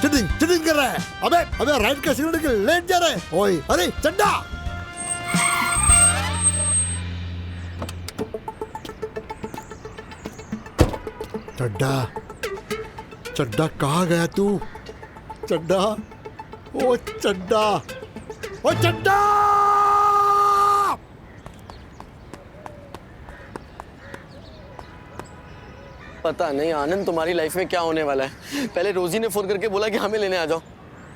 Speaker 1: Cheating cheating कर रहा है। अबे अबे राइट का सिग्नल के लेट जा रहा है। ओए अरे चड्डा, चड्डा चड्डा कहाँ गया तू? चड्डा, ओ चड्डा, ओ चड्डा।
Speaker 11: पता नहीं आनंद तुम्हारी लाइफ में क्या होने वाला है। पहले रोजी ने फोन करके बोला कि हमें लेने आ जाओ,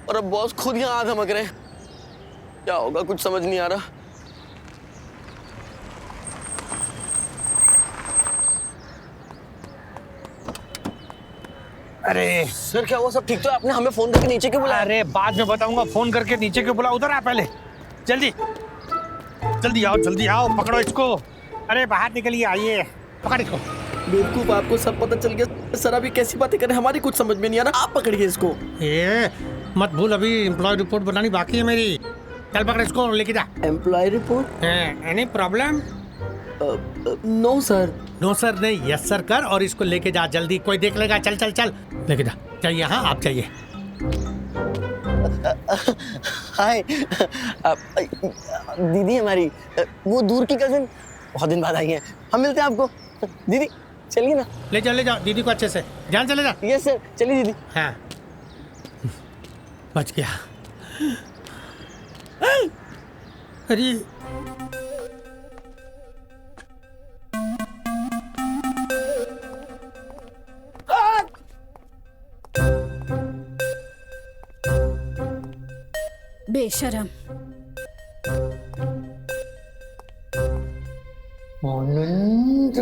Speaker 11: और अब बॉस खुद यहाँ आ धमक रहे हैं। क्या होगा कुछ समझ नहीं आ रहा।
Speaker 2: अरे
Speaker 11: सर क्या हुआ? सब ठीक तो है? आपने हमें फोन करके नीचे क्यों बुलाया?
Speaker 2: अरे बाद में बताऊंगा, फोन करके नीचे क्यों बुला। उधर आ पहले, जल्दी। जल्दी आओ, पकड़ो इसको। अरे बाहर निकलिए, आइए, पकड़ इसको।
Speaker 11: बेवकूफ, आपको सब पता चल गया सर। अभी कैसी बातें करें, हमारी कुछ समझ में नहीं आ रहा। आप पकड़िए इसको।
Speaker 2: ये मत भूल, अभी एम्प्लॉय रिपोर्ट बनानी बाकी है मेरी। चल पकड़ इसको, लेके जा।
Speaker 11: Employ report?
Speaker 2: Any problem?
Speaker 11: No sir.
Speaker 2: No sir नहीं, यस सर कर, और इसको लेके जा जल्दी, कोई देख लेगा। चल चल चल, लेके जा। चाहिए? हाँ, आप चाहिए।
Speaker 11: हाय दीदी हमारी, वो दूर की कजिन, बहुत दिन बाद आई है। हम मिलते हैं आपको। दीदी चलिए ना।
Speaker 2: ले जाओ दीदी को अच्छे से, ध्यान से ले जा।
Speaker 11: यस सर, चलिए दीदी।
Speaker 2: हाँ, बच गया। अरे
Speaker 14: बेशरम।
Speaker 2: आनंद,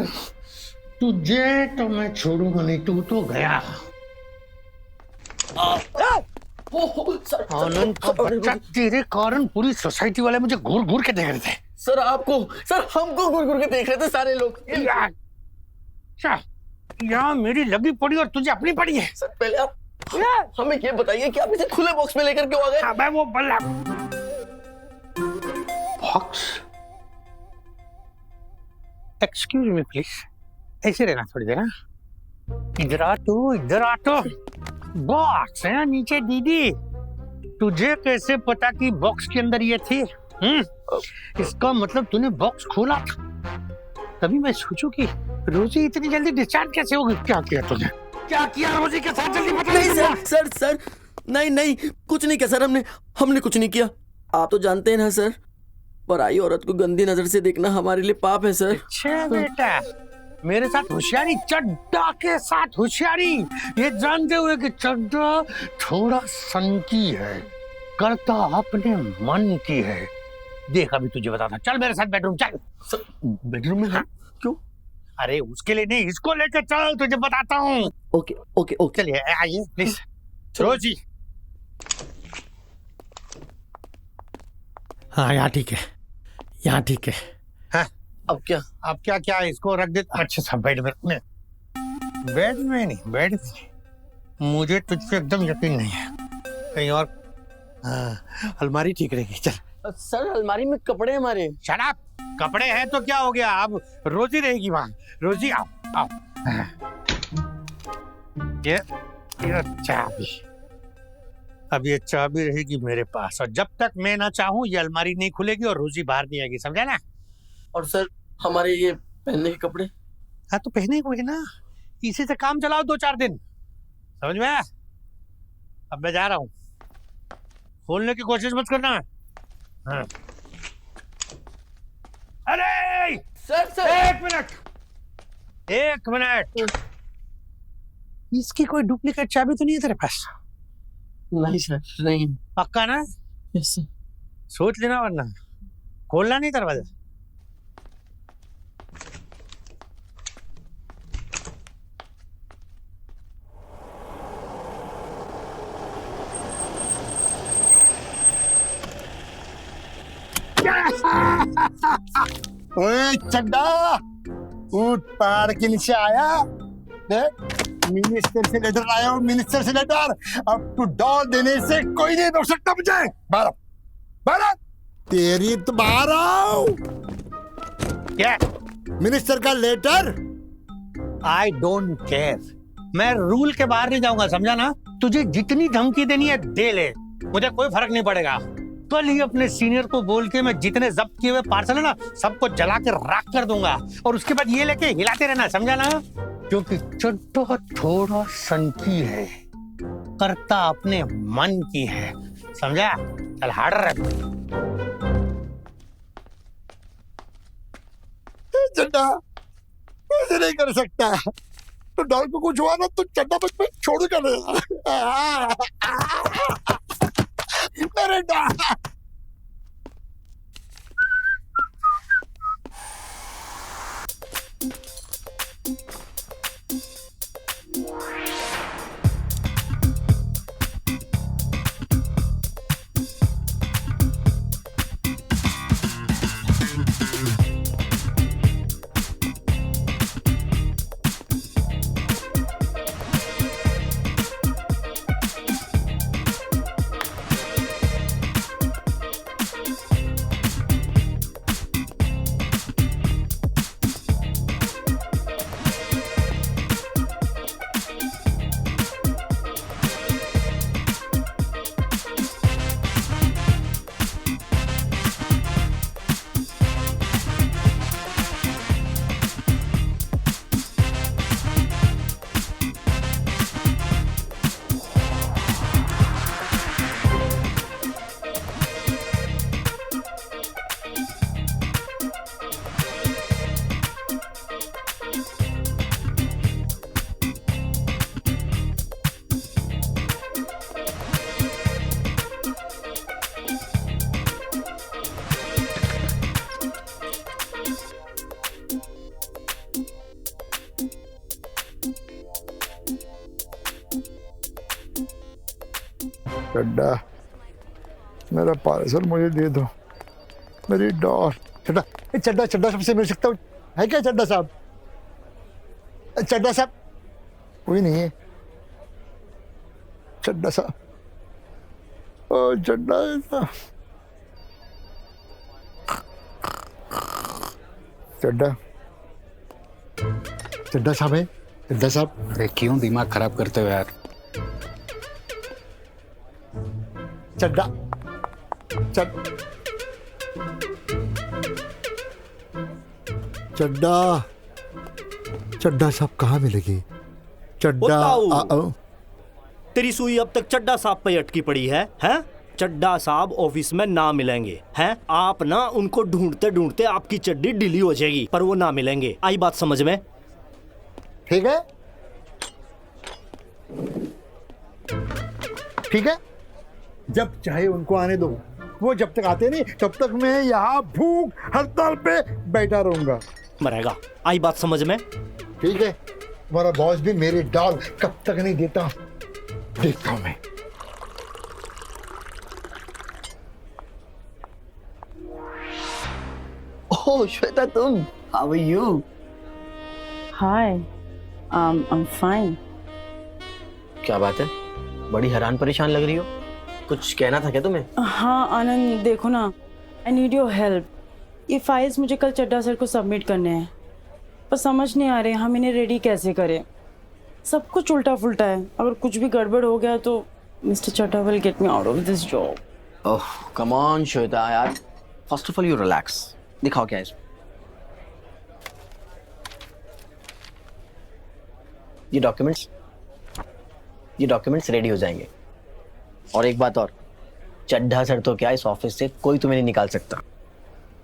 Speaker 2: तुझे तो मैं छोड़ूंगा नहीं, तू तो गया। आनंद का बच्चा, तेरे कारण पूरी सोसाइटी वाले मुझे घूर घूर के देख रहे थे।
Speaker 11: सर आपको, सर हमको घूर घूर के देख रहे थे सारे लोग।
Speaker 2: यहाँ मेरी लगी पड़ी और तुझे अपनी पड़ी है।
Speaker 11: सर पहले आप हमें ये बताइए कि आप इसे खुले बॉक्स में लेकर क्यों आ गए?
Speaker 2: अबे वो बल्ला बॉक्स। एक्सक्यूज मी प्लीज, ऐसे रहना थोड़ी देर। इधर आ तो बॉक्स है नीचे। दीदी, तुझे कैसे पता कि बॉक्स के अंदर ये थी? इसका मतलब तूने बॉक्स खोला था। तभी मैं सोचूं कि रोजी इतनी जल्दी डिस्चार्ज कैसे होगी। क्या किया तूने? क्या किया रोजी के साथ? जल्दी बता।
Speaker 11: नहीं सर, नहीं कुछ नहीं किया सर। हमने कुछ नहीं किया। आप तो जानते हैं ना सर, पराई औरत को गंदी नजर से देखना हमारे लिए पाप है सर।
Speaker 2: अच्छा बेटा, मेरे साथ होशियारी, चड्डा के साथ होशियारी, ये जानते हुए कि चड्डा थोड़ा सनकी है, करता अपने मन की है। देख अभी तुझे बताता, चल मेरे साथ बेडरूम चल।
Speaker 11: बेडरूम में? हाँ क्यों?
Speaker 2: अरे उसके लिए नहीं, इसको लेकर चल, तुझे बताता हूँ।
Speaker 11: ओके
Speaker 2: चलिए आइए प्लीज। रोजी, हाँ यहाँ ठीक है, यहाँ ठीक है। हाँ
Speaker 11: अब क्या
Speaker 2: इसको रख दे अच्छे सा बेड में नहीं। मुझे तुझ पे एकदम यकीन नहीं है, कहीं और। हाँ, अलमारी ठीक रहेगी। चल
Speaker 11: सर, अलमारी में कपड़े हमारे।
Speaker 2: शराब कपड़े हैं तो क्या हो गया, अब रोजी रहेगी वहां। रोजी आओ। ये चाबी, अब ये चाबी रहेगी मेरे पास, और जब तक मैं ना चाहूं ये अलमारी नहीं खुलेगी और रोजी बाहर नहीं आएगी, समझा ना?
Speaker 11: और सर हमारे ये पहनने के कपड़े?
Speaker 2: हाँ तो पहने को है ना, इसी से काम चलाओ 2-4 दिन, समझ में? अब मैं जा रहा हूँ, खोलने की कोशिश मत करना। हाँ। अरे
Speaker 11: सर
Speaker 2: एक मिनट, इसकी कोई डुप्लीकेट चाबी तो नहीं है तेरे पास?
Speaker 11: नहीं सर, नहीं।
Speaker 2: पक्का ना?
Speaker 11: Yes sir.
Speaker 2: सोच लेना वरना खोलना नहीं दरवाजा।
Speaker 1: ओए चड्डा, उठ, पहाड़ के नीचे आया। मिनिस्टर से लेटर आया हूँ, मिनिस्टर से लेटर। अब तू डॉल देने से कोई नहीं रोक सकता मुझे। बारह तेरी तो बाहर आओ।
Speaker 2: क्या
Speaker 1: मिनिस्टर का लेटर?
Speaker 2: आई डोंट केयर, मैं रूल के बाहर नहीं जाऊंगा, समझा ना? तुझे जितनी धमकी देनी है दे ले, मुझे कोई फर्क नहीं पड़ेगा। कल ही अपने सीनियर को बोल के मैं जितने जब्त किए हुए पार्सल है ना सबको जला के राख कर दूंगा, और उसके बाद ये लेके हिलाते रहना, समझा ना? क्योंकि चड्डा थोड़ा सनकी है, करता अपने मन की है, समझा? चल हार्डर
Speaker 1: चड्डा ऐसे नहीं कर सकता, तो डॉल को कुछ हुआ ना तो चड्डा बच में छोड़ कर मेरे डॉल। चड्डा, मेरा पार्सल मुझे दे दो, मेरी डॉल। चड्डा, चड्डा चड्डा सबसे मिल सकता हूँ? है क्या चड्डा साहब? चड्डा साहब कोई नहीं है। चड्डा साहब, ओ चड्डा साहब, चड्डा, चड्डा साहब है? चड्डा साहब,
Speaker 13: अरे क्यों दिमाग खराब करते हो यार?
Speaker 1: चड्डा, चड्डा, चड्डा साहब कहाँ मिलेगी? चड्डा,
Speaker 8: तेरी सुई अब तक चड्डा साहब पे अटकी पड़ी है, हैं? चड्डा साहब ऑफिस में ना मिलेंगे, हैं? आप ना उनको ढूंढते ढूंढते आपकी चड्डी ढीली हो जाएगी, पर वो ना मिलेंगे। आई बात समझ में?
Speaker 1: ठीक है, ठीक है, जब चाहे उनको आने दो। वो जब तक आते नहीं तब तक मैं यहाँ भूख हड़ताल पे बैठा रहूंगा।
Speaker 8: मरेगा। आई बात समझ में?
Speaker 1: ठीक है, तुम्हारा बॉस भी मेरी डॉल कब तक नहीं देता, देखता हूं मैं।
Speaker 11: ओह श्वेता, तुम? How are you?
Speaker 3: Hi, I am fine.
Speaker 11: क्या बात है, बड़ी हैरान परेशान लग रही हो। कुछ कहना था क्या तुम्हें?
Speaker 3: हाँ आनंद, देखो ना, आई नीड योर हेल्प। ये फाइल्स मुझे कल चड्डा सर को सबमिट करने हैं, पर समझ नहीं आ रहे हम इन्हें रेडी कैसे करें। सब कुछ उल्टा फुल्टा है, अगर कुछ भी गड़बड़ हो गया तो mister Chadda will get me out of this job.
Speaker 11: Oh come on Shweta यार, first of all you relax. दिखाओ क्या है इसमें। ये डॉक्यूमेंट्स रेडी हो जाएंगे। और एक बात और, चड्ढा सर तो क्या, इस ऑफिस से कोई तुम्हें नहीं निकाल सकता,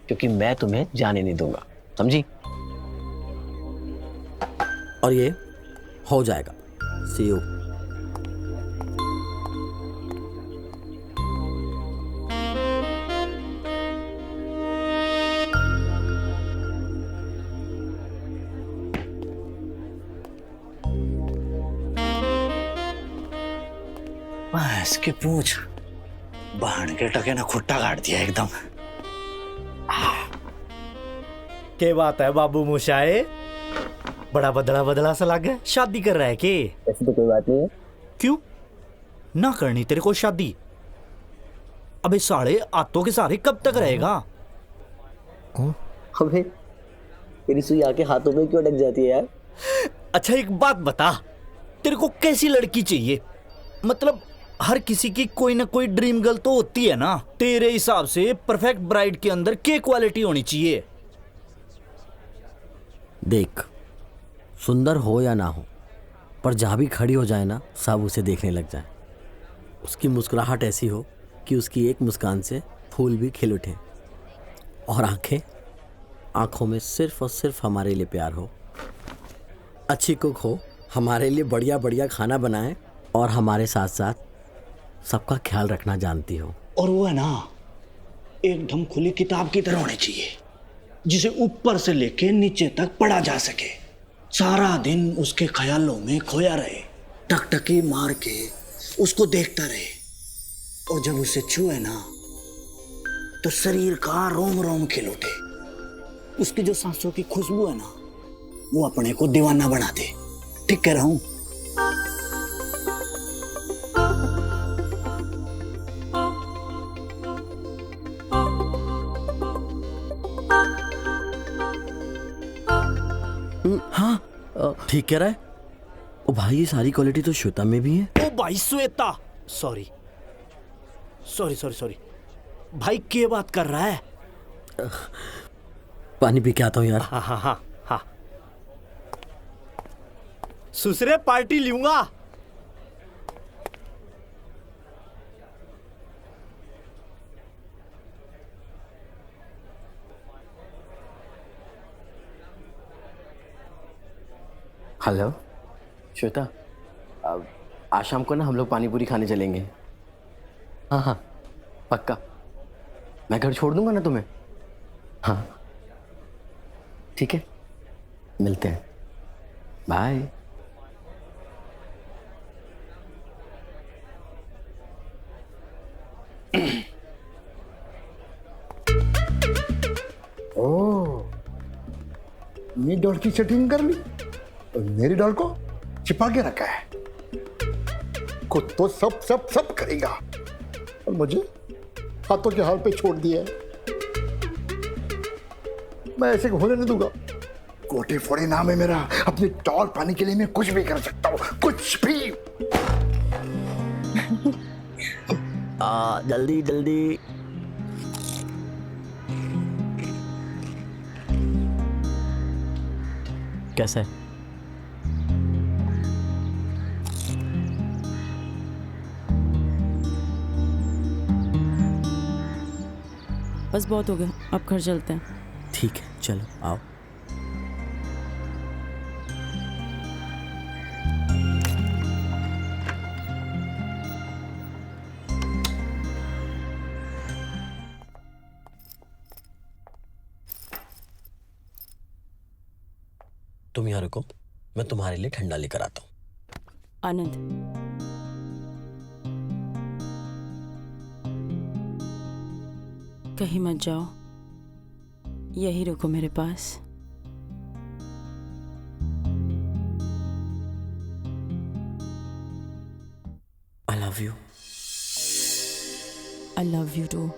Speaker 11: क्योंकि मैं तुम्हें जाने नहीं दूंगा, समझी?
Speaker 4: और ये हो जाएगा। सी यू।
Speaker 9: इसके पूछ बाहर के टके ना खुट्टा काट दिया एकदम।
Speaker 8: क्या बात है बाबू मुशाए, बड़ा बदला बदला सा लग है। शादी कर रहा है के?
Speaker 11: ऐसी तो कोई बात नहीं है।
Speaker 8: क्यों ना करनी तेरे को शादी? अबे साले आतों के सारे कब तक रहेगा?
Speaker 11: अबे तेरी सुई आके हाथों में क्यों अटक जाती है यार?
Speaker 8: अच्छा एक बात बता, तेरे को कैसी लड़की चाहिए? मतलब हर किसी की कोई ना कोई ड्रीम गर्ल तो होती है ना। तेरे हिसाब से परफेक्ट ब्राइड के अंदर क्या क्वालिटी होनी चाहिए?
Speaker 4: देख, सुंदर हो या ना हो, पर जहाँ भी खड़ी हो जाए ना, सब उसे देखने लग जाए। उसकी मुस्कुराहट ऐसी हो कि उसकी एक मुस्कान से फूल भी खिल उठे, और आंखों में सिर्फ और सिर्फ हमारे लिए प्यार हो। अच्छी कुक हो, हमारे लिए बढ़िया बढ़िया खाना बनाए, और हमारे साथ साथ सबका ख्याल रखना जानती हो।
Speaker 9: और वो है ना, एकदम खुली किताब की तरह होनी चाहिए, जिसे ऊपर से लेके नीचे तक पढ़ा जा सके। सारा दिन उसके ख्यालों में खोया रहे, टकटकी मार के उसको देखता रहे, और जब उसे छुए ना तो शरीर का रोम रोम खिल उठे। उसकी जो सांसों की खुशबू है ना, वो अपने को दीवाना बना दे। ठीक कह रहा हूं?
Speaker 4: हाँ ठीक कह रहा है। ओ भाई, ये सारी क्वालिटी तो श्वेता में भी है।
Speaker 8: ओ भाई Shweta, sorry sorry sorry sorry भाई, क्या बात कर रहा है?
Speaker 4: पानी पी के आता हूँ यार।
Speaker 8: हाँ हाँ हाँ हाँ, सुसरे पार्टी लूंगा।
Speaker 11: हेलो श्वेता, आज शाम को ना हम लोग पानी पूरी खाने चलेंगे। हाँ हाँ पक्का, मैं घर छोड़ दूंगा ना तुम्हें। हाँ ठीक है, मिलते हैं, बाय।
Speaker 1: अपनी डॉल की सेटिंग कर ली और मेरी डॉल को छिपा के रखा है। खुद तो सब सब सब करेगा और मुझे हाथों के हाल पे छोड़ दिया है। मैं ऐसे होने नहीं दूंगा। गोटे फोड़े नाम है मेरा। अपनी डॉल पाने के लिए मैं कुछ भी कर सकता हूँ, कुछ भी।
Speaker 4: जल्दी जल्दी। कैसा है?
Speaker 3: बस बहुत हो गया, अब घर चलते हैं।
Speaker 4: ठीक है, चलो आओ। तुम यहाँ रुको, मैं तुम्हारे लिए ठंडा लेकर आता हूँ।
Speaker 3: आनंद, कहीं मत जाओ, यही रुको मेरे पास।
Speaker 4: I love you.
Speaker 3: I love you too.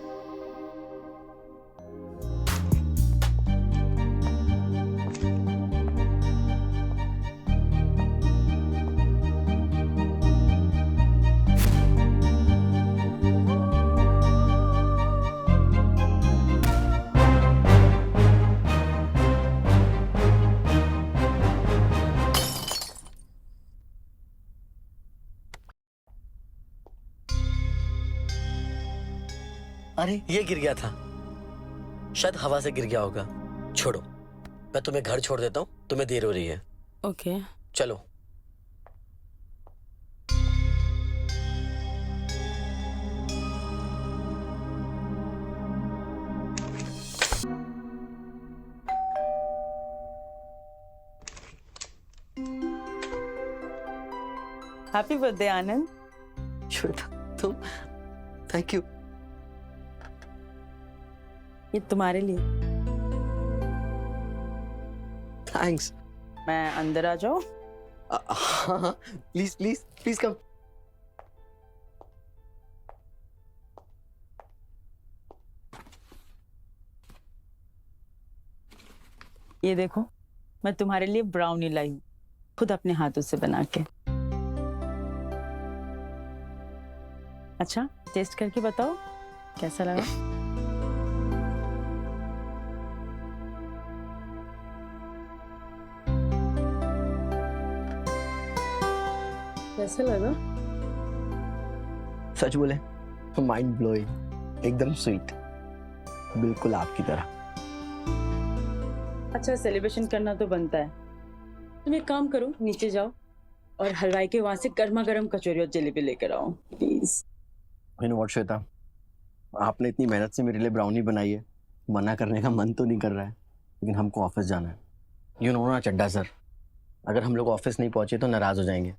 Speaker 4: अरे ये गिर गया था, शायद हवा से गिर गया होगा। छोड़ो, मैं तुम्हें घर छोड़ देता हूँ, तुम्हें देर हो रही है।
Speaker 3: ओके,
Speaker 4: चलो।
Speaker 3: हैप्पी बर्थडे आनंद।
Speaker 4: श्वेता, तुम, थैंक यू।
Speaker 3: ये तुम्हारे लिए।
Speaker 4: थैंक्स।
Speaker 3: मैं अंदर आ जाऊं?
Speaker 4: हाँ हाँ, प्लीज प्लीज प्लीज कम।
Speaker 3: ये देखो, मैं तुम्हारे लिए ब्राउनी लाई हूँ, खुद अपने हाथों से बना के। अच्छा, टेस्ट करके बताओ कैसा लगा। कैसा लगा?
Speaker 4: सच बोले, माइंड ब्लोइंग, एकदम स्वीट, बिल्कुल आपकी तरह।
Speaker 3: अच्छा, सेलिब्रेशन करना तो बनता है। तुम एक काम करो, नीचे जाओ और हलवाई के वहां से गर्मा गर्म कचौरी और जलेबी लेकर आओ please.
Speaker 4: You know what Shweta, आपने इतनी मेहनत से मेरे लिए ब्राउनी बनाई है, मना करने का मन तो नहीं कर रहा है, लेकिन हमको ऑफिस जाना है। यू नो ना चड्डा सर, अगर हम लोग ऑफिस नहीं पहुंचे तो नाराज हो जाएंगे।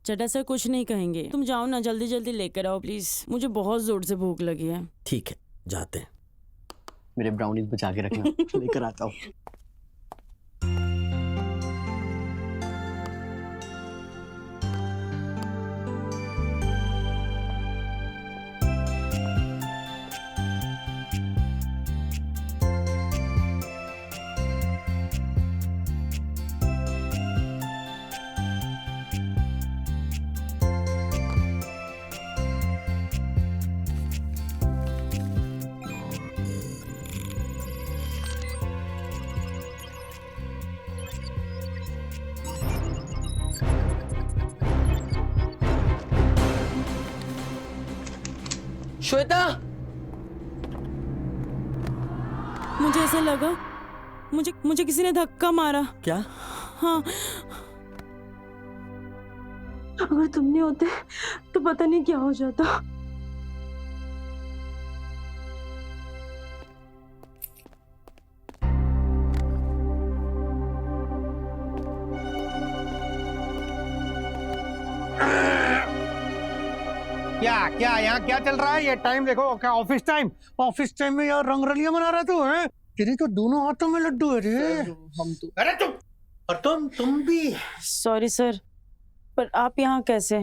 Speaker 3: चड्डा सर कुछ नहीं कहेंगे, तुम जाओ ना, जल्दी जल्दी लेकर आओ प्लीज, मुझे बहुत जोर से भूख लगी है।
Speaker 4: ठीक है, जाते हैं। मेरे ब्राउनीज बचा के रखना, लेकर आता हूँ।
Speaker 11: श्वेता,
Speaker 3: मुझे ऐसा लगा मुझे किसी ने धक्का मारा।
Speaker 4: क्या?
Speaker 3: हाँ, अगर तुम नहीं होते तो पता नहीं क्या हो जाता।
Speaker 2: क्या यहाँ क्या चल रहा है? ये टाइम देखो, क्या ऑफिस टाइम? ऑफिस टाइम में यार रंगरलियां मना रहा तू है? तेरे तो दोनों हाथों में लड्डू है रे।
Speaker 11: हम तो
Speaker 2: अरे तुम और तुम भी।
Speaker 3: सॉरी सर, पर आप यहाँ कैसे?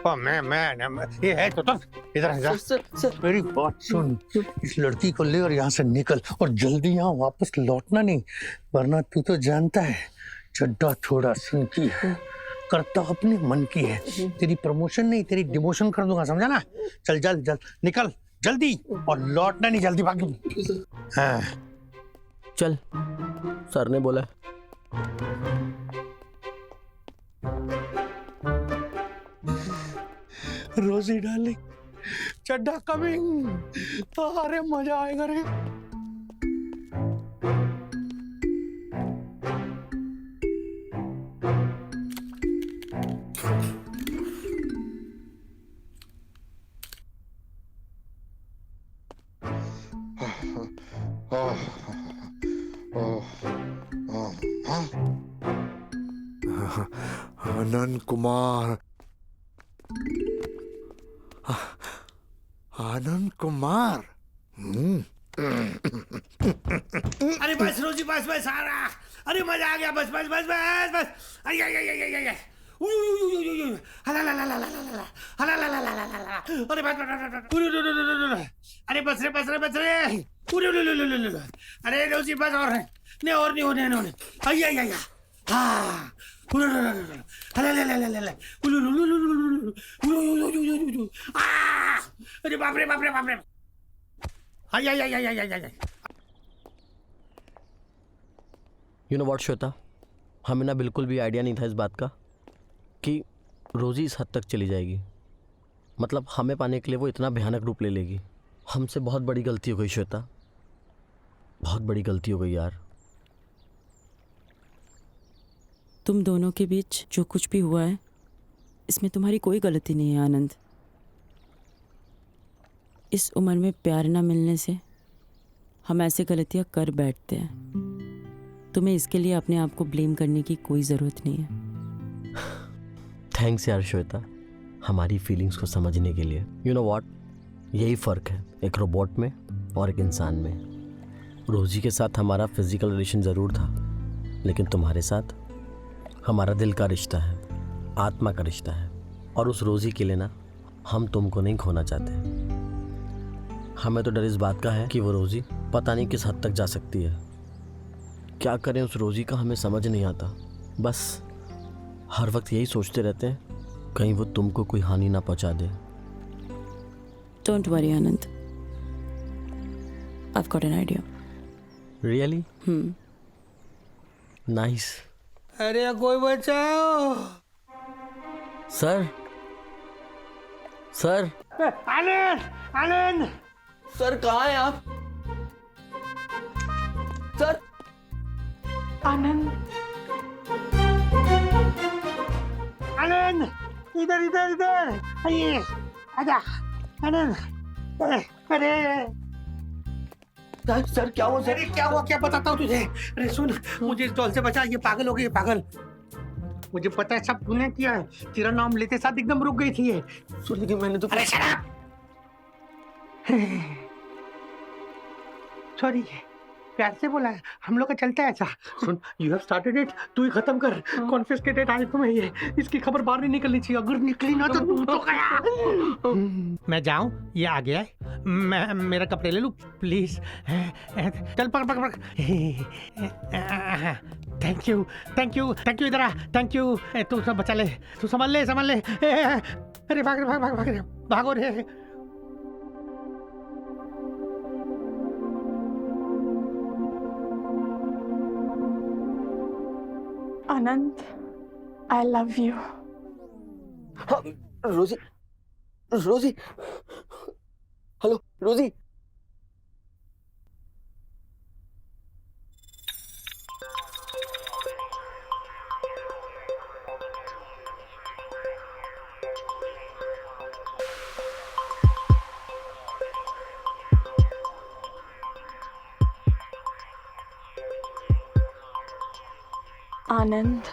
Speaker 2: मैं ये है तो तुम इधर आ जा।
Speaker 11: सर
Speaker 2: मेरी बात सुन, इस लड़की को ले और यहाँ से निकल, और जल्दी यहाँ वापस लौटना नहीं, वरना तू तो जानता है चड्डा थोड़ा सन की है, करता अपने मन की है। तेरी प्रमोशन नहीं, तेरी डिमोशन कर दूंगा, समझा ना? चल जल्द निकल जल्दी, और लौटना नहीं, जल्दी भाग। हाँ
Speaker 11: चल, सर ने बोला।
Speaker 2: रोजी डार्लिंग, चड्डा कमिंग। अरे मजा आएगा रे।
Speaker 1: आनंद कुमार, आनंद कुमार।
Speaker 2: अरे बस रोजी, बस सारा। अरे मजा आ गया, बस। अरे अरे बस रे। अरे रोजी बस, और नहीं होने। अरे बाप रे।
Speaker 11: यू नो व्हाट श्वेता, हमें ना बिल्कुल भी आइडिया नहीं था इस बात का कि रोजी इस हद तक चली जाएगी। मतलब हमें पाने के लिए वो इतना भयानक रूप ले लेगी। हमसे बहुत बड़ी गलती हो गई श्वेता, बहुत बड़ी गलती हो गई यार।
Speaker 3: तुम दोनों के बीच जो कुछ भी हुआ है, इसमें तुम्हारी कोई गलती नहीं है आनंद। इस उम्र में प्यार ना मिलने से हम ऐसे गलतियां कर बैठते हैं। तुम्हें इसके लिए अपने आप को ब्लेम करने की कोई ज़रूरत नहीं है।
Speaker 11: थैंक्स यार श्वेता, हमारी फीलिंग्स को समझने के लिए। यू नो व्हाट, यही फ़र्क है एक रोबोट में और एक इंसान में। रोजी के साथ हमारा फिजिकल रिलेशन ज़रूर था, लेकिन तुम्हारे साथ हमारा दिल का रिश्ता है, आत्मा का रिश्ता है। और उस रोजी के लिए ना हम तुमको नहीं खोना चाहते। हमें तो डर इस बात का है कि वो रोजी पता नहीं किस हद तक जा सकती है। क्या करें उस रोजी का हमें समझ नहीं आता। बस हर वक्त यही सोचते रहते हैं कहीं वो तुमको कोई हानि ना पहुंचा दे।
Speaker 3: Don't worry Anand, I've got an idea.
Speaker 11: Really? Nice.
Speaker 2: अरे कोई बचाओ।
Speaker 11: सर
Speaker 2: आनंद
Speaker 11: सर, कहाँ हैं आप? सर
Speaker 12: आनंद
Speaker 2: इधर आइए, आजा आनंद। अरे
Speaker 11: सर क्या हुआ?
Speaker 2: अरे क्या हुआ, क्या बताता हूँ तुझे। अरे सुन, मुझे इस डॉल से बचा, ये पागल हो गई, पागल। मुझे पता है सब तूने किया है। तेरा नाम लेते साथ एकदम रुक गई थी ये।
Speaker 11: सुन, लेकिन मैंने तो
Speaker 2: अरे शराब। सॉरी, प्यार से बोला है, हम लोग का चलता है ऐसा। सुन, यू हैव स्टार्टेड इट, तू ही खत्म कर। कॉन्फिस्केटेड आईफोन है ये, इसकी खबर बाहर नहीं निकलनी चाहिए। अगर निकली ना तो तू तो गया। मैं जाऊं, ये आ गया है। मैं मेरा कपड़े ले लूं प्लीज। चल पकड़। थैंक यू इधर आ। Thank you. तू सब बचा ले, तू संभाल ले। अरे भागो रे।
Speaker 12: आनंद, I love you.
Speaker 11: रोजी, हेलो रोजी।
Speaker 12: आनंद,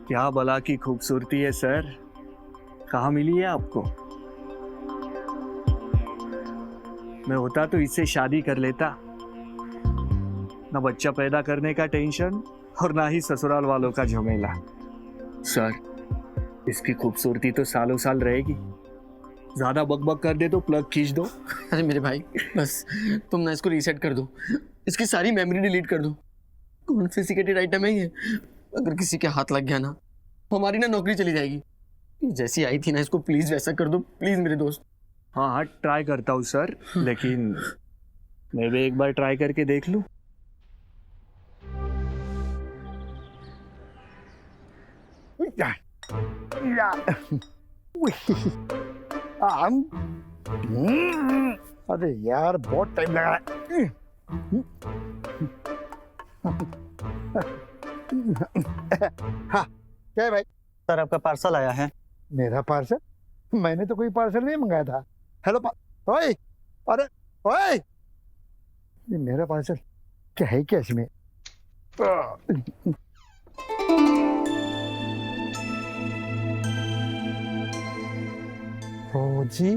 Speaker 8: क्या भला की खूबसूरती है सर, कहाँ मिली है आपको? मैं होता तो इससे शादी कर लेता, ना बच्चा पैदा करने का टेंशन और ना ही ससुराल वालों का झमेला। सर, इसकी खूबसूरती तो सालों साल रहेगी, ज्यादा बकबक कर दे तो प्लग खींच दो।
Speaker 11: अरे मेरे भाई बस तुम ना इसको रीसेट कर दो, इसकी सारी मेमोरी डिलीट कर दो। कॉन्फिस्केटेड आइटम है ये, अगर किसी के हाथ लग गया ना हमारी ना नौकरी चली जाएगी। ये जैसी आई थी ना इसको प्लीज वैसा कर दो, प्लीज मेरे दोस्त।
Speaker 8: हाँ हाँ ट्राई करता हूँ सर, लेकिन मैं भी एक बार ट्राई करके देख लूँ।
Speaker 1: अरे यार बहुत टाइम लगा है। हाँ क्या है भाई?
Speaker 7: सर आपका पार्सल आया है।
Speaker 1: मेरा पार्सल? मैंने तो कोई पार्सल नहीं मंगाया था। हेलो ओए, अरे ओए, ये मेरा पार्सल क्या है क्या इसमें? फौजी